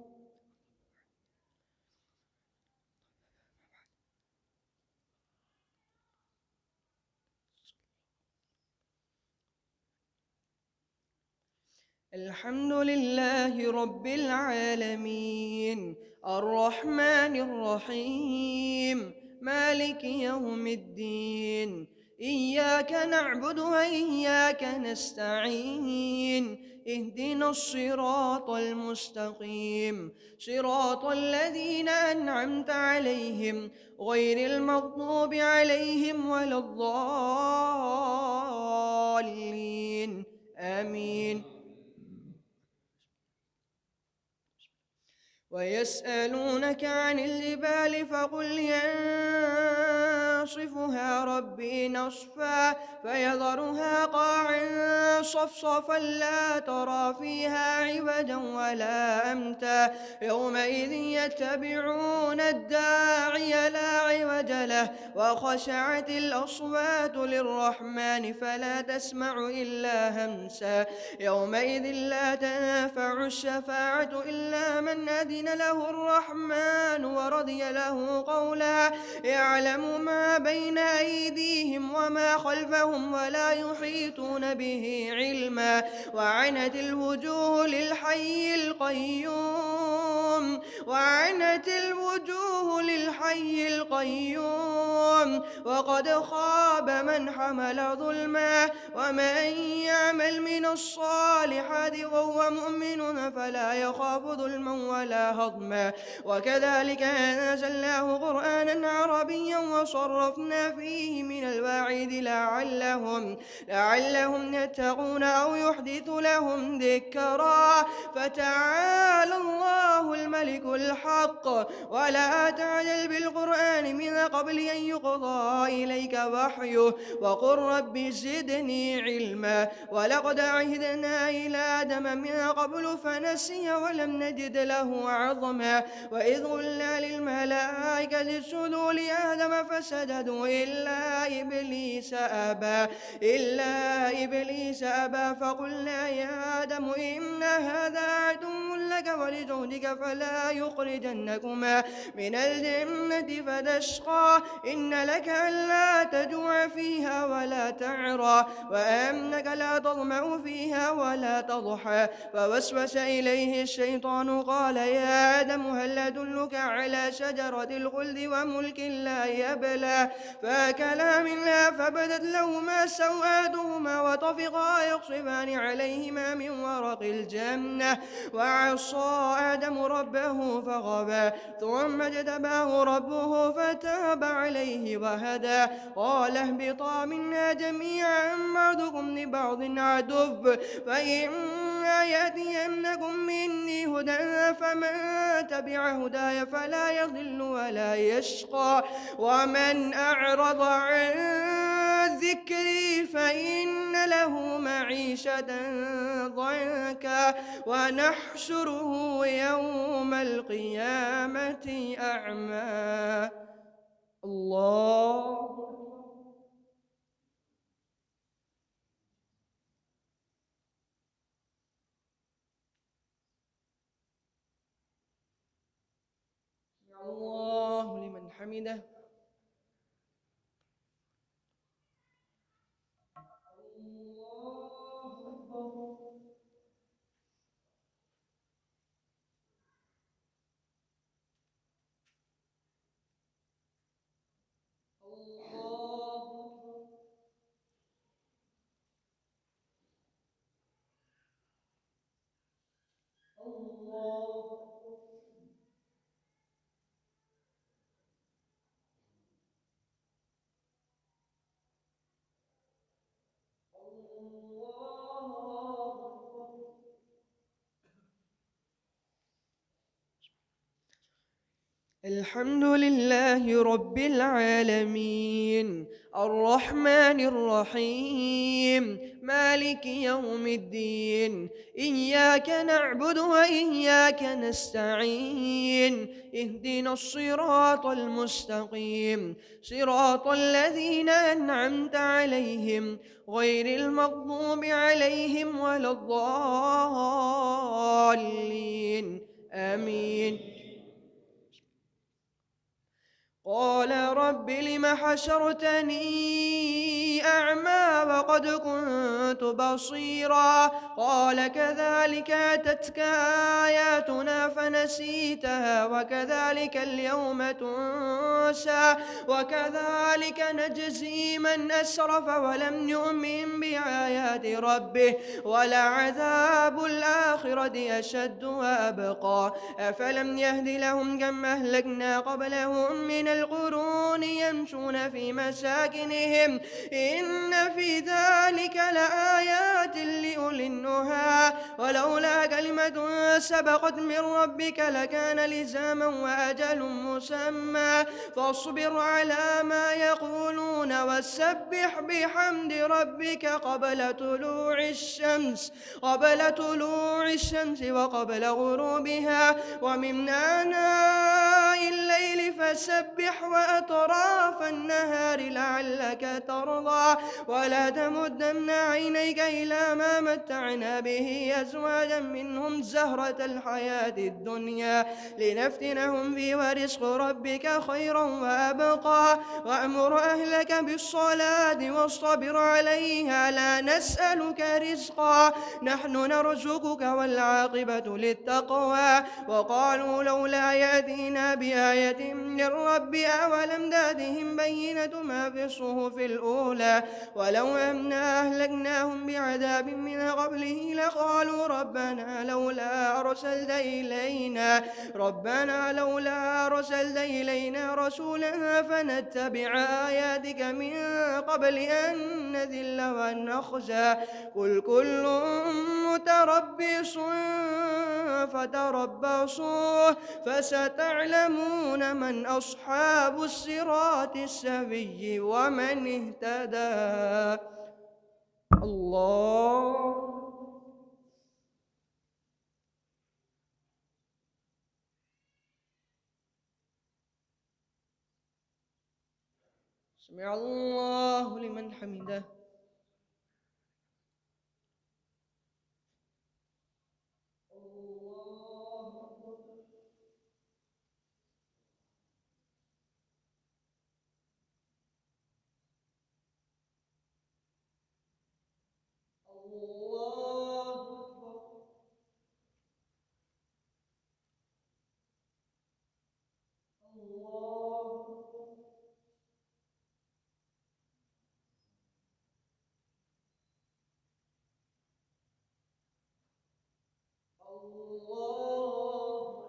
الحمد لله رب العالمين، الرحمن الرحيم، مالك يوم الدين. إياك نعبد وإياك نستعين، اهدنا الصراط المستقيم، صراط الذين أنعمت عليهم غير المغضوب عليهم ولا الضالين. آمين. ويسألونك عن الجبال فقل ينصفها ربي نصفا فيذرها قاعا صفصفا لا ترى فيها عوجا ولا أمتا. يومئذ يتبعون الداعي لا عوج له وخشعت الأصوات للرحمن فلا تسمع إلا همسا. يومئذ لا تنفع الشفاعة إلا من أذن له الرحمن ورضي له قولا. يعلم ما بين أيديهم وما خلفهم ولا يحيطون به علما. وعنت الوجوه للحي القيوم، وعنت الوجوه للحي القيوم وقد خاب من حمل ظلما. ومن يعمل من الصالحات وهو مؤمن فلا يخاف ظلما ولا هضما. وكذلك أنزلناه قرآنا عربيا وصرفنا فيه من الواعظ لعلهم يتقون أو يحدث لهم ذكرا. فتعالى الله الملك الحق ولا تعجل بالقرآن من قبل أن يقضى إليك وحيه وقل رب زدني علما. ولقد عهدنا إلى آدم من قبل فنسي ولم نجد له عظما. وإذ قلنا للملائكة اسجدوا لآدم فسجدوا إلا إبليس أبى فقلنا يا آدم إن هذا عدو لك ولزوجك فلا يخرجنكما من الجنة فتشقى. إن لك ألا تجوع فيها ولا تعرى وأنك لا تظمأ فيها ولا تضحى. فوسوس إليه الشيطان قال يا آدم هل أدلك على شجرة الخلد وملك لا يبلى. فأكلا منها فبدت لهما سوآتهما وطفقا يخصفان عليهما من ورق الجنة. وعصى آدم ربه فغوى ثم اجتباه ربه فتاب عليه وهدى. قال اهبطا منا جميعا بعضكم لبعض عدو فإما يأتينكم مني هدى فمن تبع هداي فلا يضل ولا يشقى. ومن أعرض عن ذكري فإن له معيشة ضنكا ونحشره يوم القيامة أعمى. الله. الله لمن حمده. الله أكبر. الله أكبر. الله أكبر. الحمد لله رب العالمين الرحمن الرحيم مالك يوم الدين إياك نعبد وإياك نستعين اهدنا الصراط المستقيم صراط الذين أنعمت عليهم غير المغضوب عليهم ولا الضالين آمين. قال رب لم حشرتني أعمى وقد كنت بصيرا قال كذلك أتتك آياتنا فنسيتها وكذلك اليوم تنسى وكذلك نجزي من أسرف ولم يؤمن بآيات ربه ولعذاب الآخرة أشد وأبقى أفلم يهد لهم كم أهلكنا قبلهم من القرون يمشون في مساكنهم إن في ذلك لآيات لأولي النهى ولولا كلمة سبقت من ربك لكان لزاما وأجل مسمى فاصبر على ما يقولون وسبح بحمد ربك قبل طلوع الشمس وقبل غروبها ومن آناء الليل فسبح وأطراف النهار لعلك ترضى ولا تمدن عينيك إلى ما متعنا به أزواجا منهم زهرة الحياة الدنيا لنفتنهم فيه ورزق ربك خير وأبقى وأمر أهلك بالصلاة واصطبر عليها لا نسألك رزقا نحن نرزقك والعاقبة للتقوى وقالوا لولا يأتينا بآية من رب أولم تأتهم بينة ما في الصحف الأولى ولو أنا أهلكناهم بعذاب من قبله لقالوا ربنا لولا أرسلت إلينا رسولا فنتبع آياتك من قبل أن نذل ونخزى قل كل متربص فتربصوا فستعلمون من أصحاب الصراط السوي ومن اهتدى. الله سمع الله لمن حمده. الله أكبر. الله أكبر. الله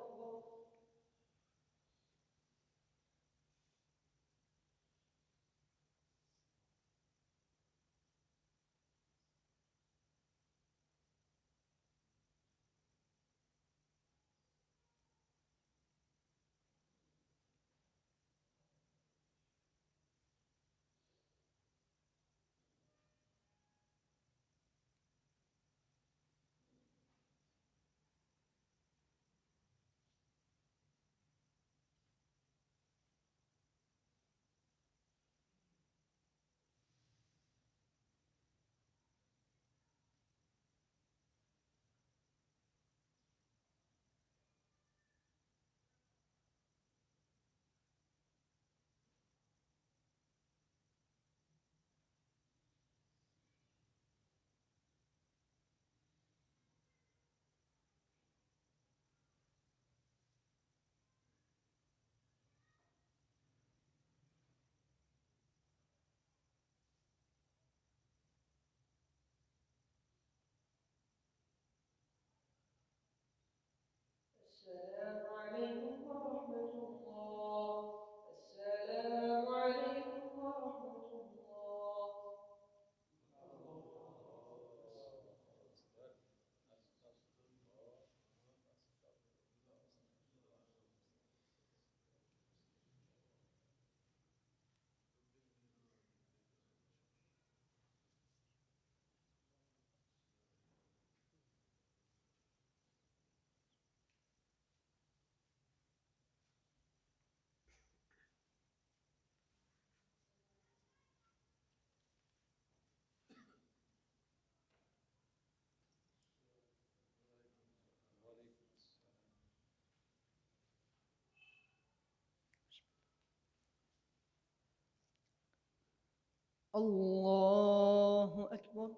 أكبر. السلام عليكم ورحمة الله. السلام عليكم ورحمة الله. الله أكبر.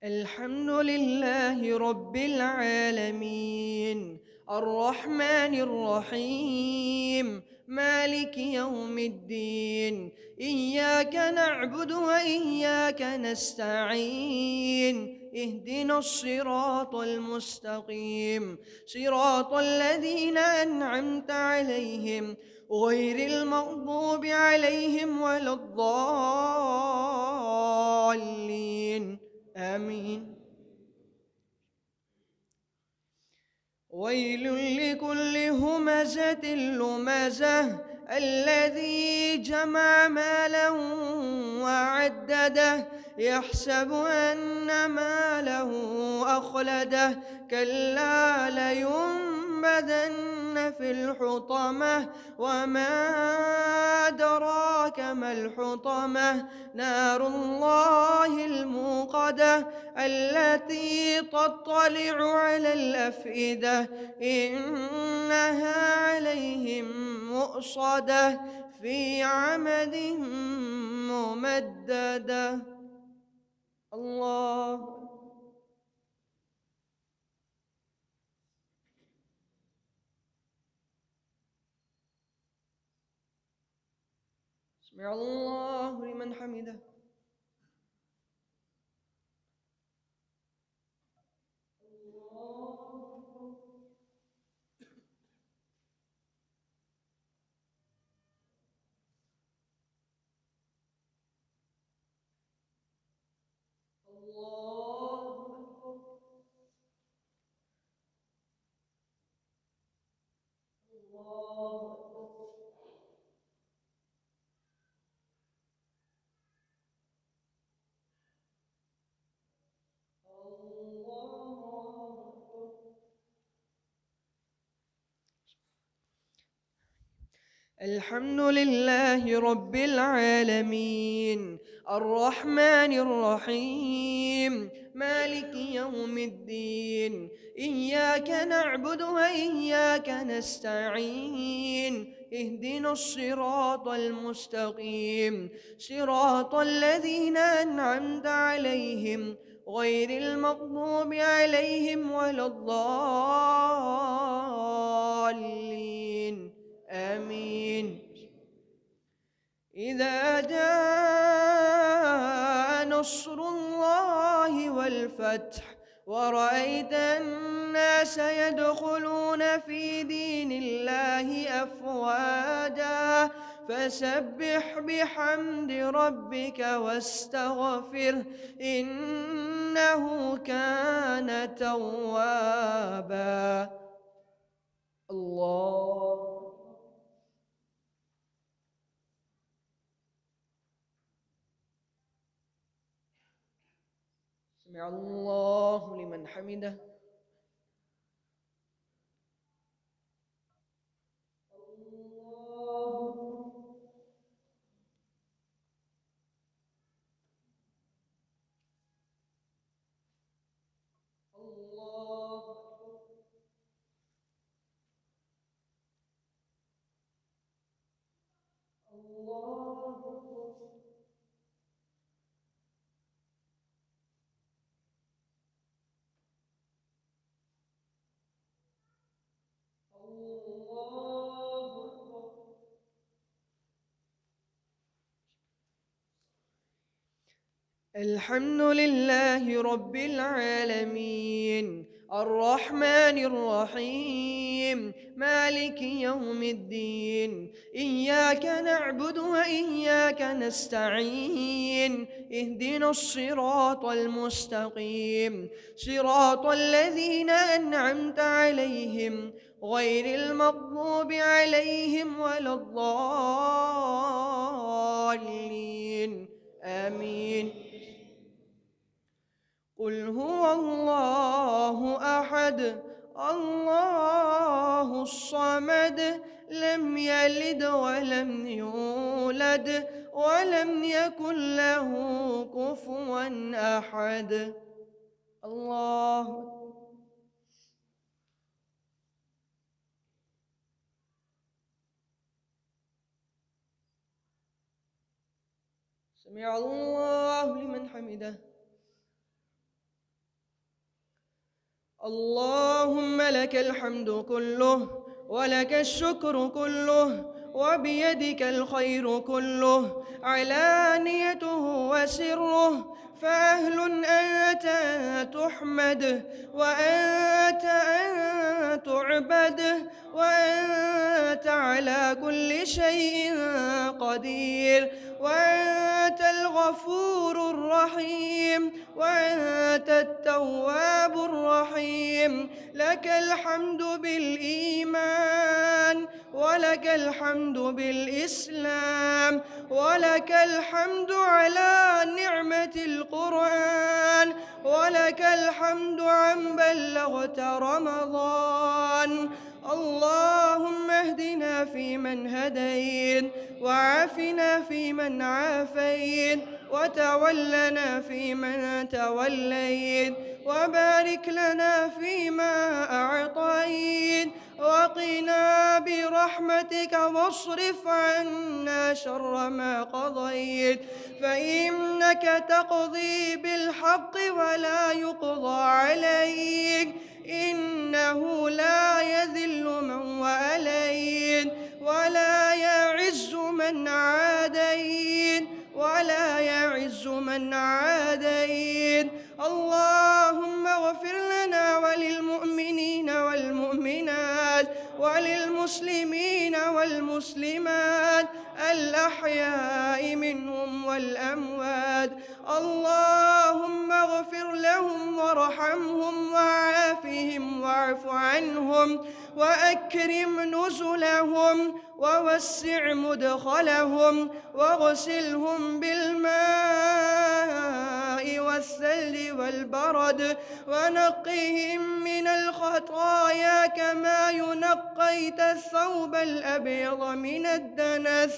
الحمد لله رب العالمين الرحمن الرحيم مالك يوم الدين إياك نعبد وإياك نستعين اهدنا الصراط المستقيم صراط الذين أنعمت عليهم غير المغضوب عليهم ولا الضالين آمين. ويل لكل همزة لمزة الذي جمع مالا وعدده يحسب أن ماله أخلده كلا لينبذن في الحطمة وما أدراك ما الحطمة نار الله الموقدة التي تطلع على الأفئدة إنها عليهم مؤصدة في عمد ممددة. الله. سمع الله لمن حمده. الله أكبر. الله أكبر. الله أكبر. الحمد لله رب العالمين الرحمن الرحيم مالك يوم الدين إياك نعبد وإياك نستعين اهدنا الصراط المستقيم صراط الذين أنعمت عليهم غير المغضوب عليهم ولا الضالين آمين. إذا جاء نصر الله والفتح ورأيت الناس يدخلون في دين الله أفواجا فسبح بحمد ربك واستغفره إنه كان توابا. الله. سمع الله لمن حمده. الله. الله. الله. الله. الحمد لله رب العالمين الرحمن الرحيم مالك يوم الدين إياك نعبد وإياك نستعين اهدنا الصراط المستقيم صراط الذين أنعمت عليهم غير المغضوب عليهم ولا الضالين آمين. قل هو الله أحد الله الصمد لم يلد ولم يولد ولم يكن له كفوا أحد. الله. سمع الله لمن حمده. اللهم لك الحمد كله ولك الشكر كله وبيدك الخير كله علانيته وسره، فأهل أنت أن تحمد وأنت أن تعبد وأنت على كل شيء قدير، وأنت الغفور الرحيم وأنت التواب الرحيم. لك الحمد بالإيمان ولك الحمد بالإسلام ولك الحمد على نعمة القرآن ولك الحمد عن بلغت رمضان. اللهم اهدنا فيمن هديت وعافنا فيمن عافيت وتولنا فيمن توليت وبارك لنا فيما أعطيت وقنا برحمتك واصرف عنا شر ما قضيت، فإنك تقضي بالحق ولا يقضى عليك، إنه لا يذل من واليت ولا يعز من عاديت ولا يعز من عاديت. اللهم اغفر لنا وللمؤمنين والمؤمنات وللمسلمين والمسلمات الأحياء منهم والأموات. اللهم اغفر لهم وارحمهم وعافهم واعف عنهم وأكرم نزلهم ووسع مدخلهم واغسلهم بالماء والثلج والبرد ونقهم من الخطايا كما ينقيت الثوب الأبيض من الدنس.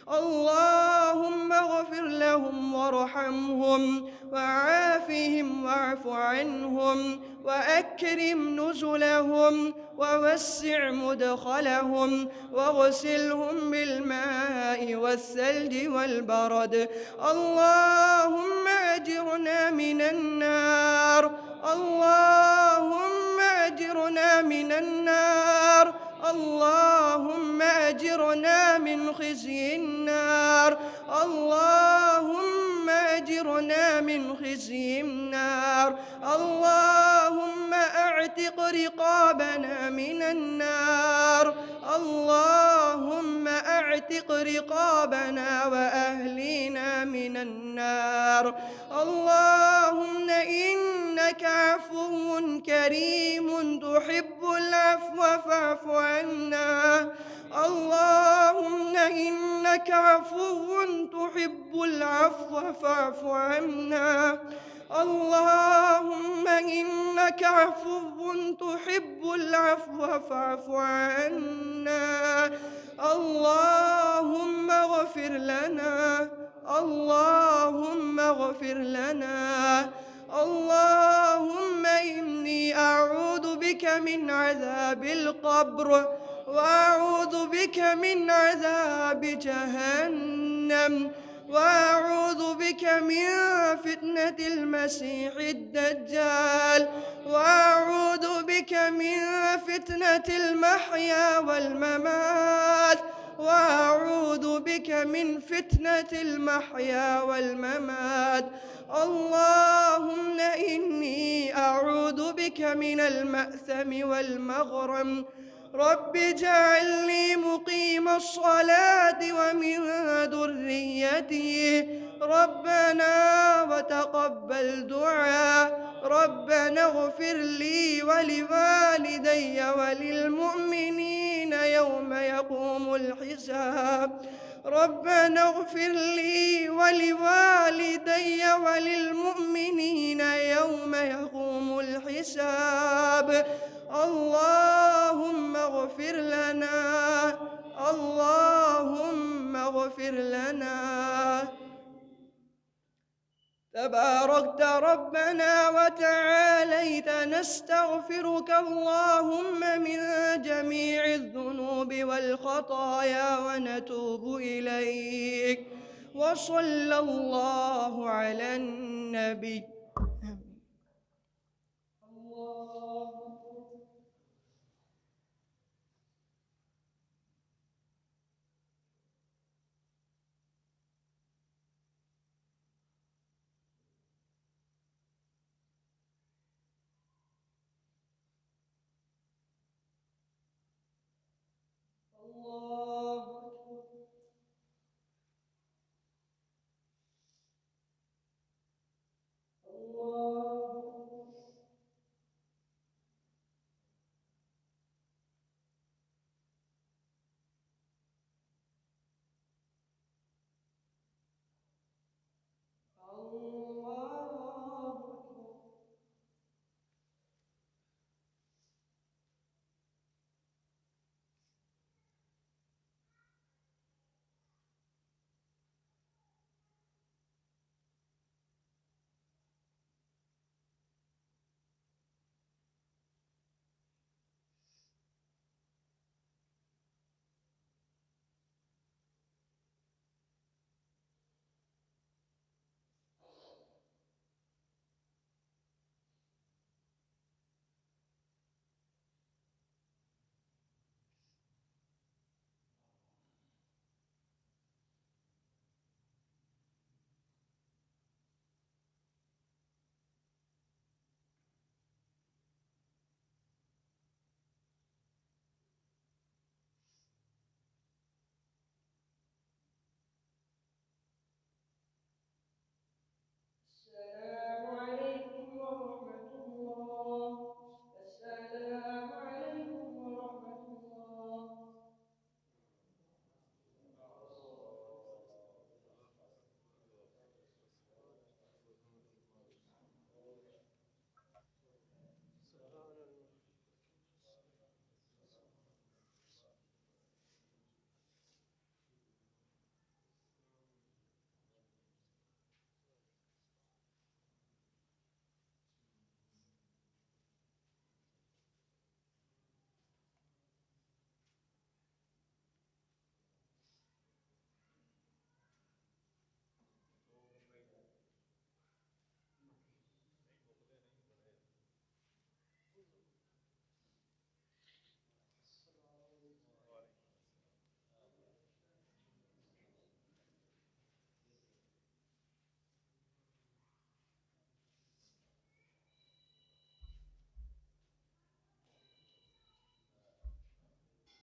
اللهم اغفر لهم وارحمهم وعافهم واعف عنهم وأكرم نزلهم ووسع مدخلهم واغسلهم بالماء والثلج والبرد. اللهم أجرنا من النار. اللهم أجرنا من النار. اللهم أجرنا من خزي النار. اللهم أجرنا من خزي النار. اللهم أعتق رقابنا من النار. اللهم أعتق رقابنا وأهلينا من النار. اللهم إنك عفو كريم تحب العفو فاعف عنا. اللهم إنك عفو تحب العفو فاعف عنا. اللهم إنك عفو تحب العفو فاعف عنا. اللهم اغفر لنا. اللهم اغفر لنا. اللهم إني أعوذ بك من عذاب القبر وأعوذ بك من عذاب جهنم وأعوذ بك من فتنة المسيح الدجال وأعوذ بك من فتنة المحيا والممات وأعوذ بك من فتنة المحيا والممات. اللهم إني أعوذ بك من المأثم والمغرم. رب اجعلني مقيم الصلاة ومن ذريتي ربنا وتقبل دعاء. ربنا اغفر لي ولوالدي وللمؤمنين يوم يقوم الحساب. ربنا اغفر لي ولوالدي وللمؤمنين يوم يقوم الحساب. اللهم اغفر لنا، اللهم اغفر لنا. تباركت ربنا وتعاليت، نستغفرك اللهم من جميع الذنوب والخطايا ونتوب إليك. وصلى الله على النبي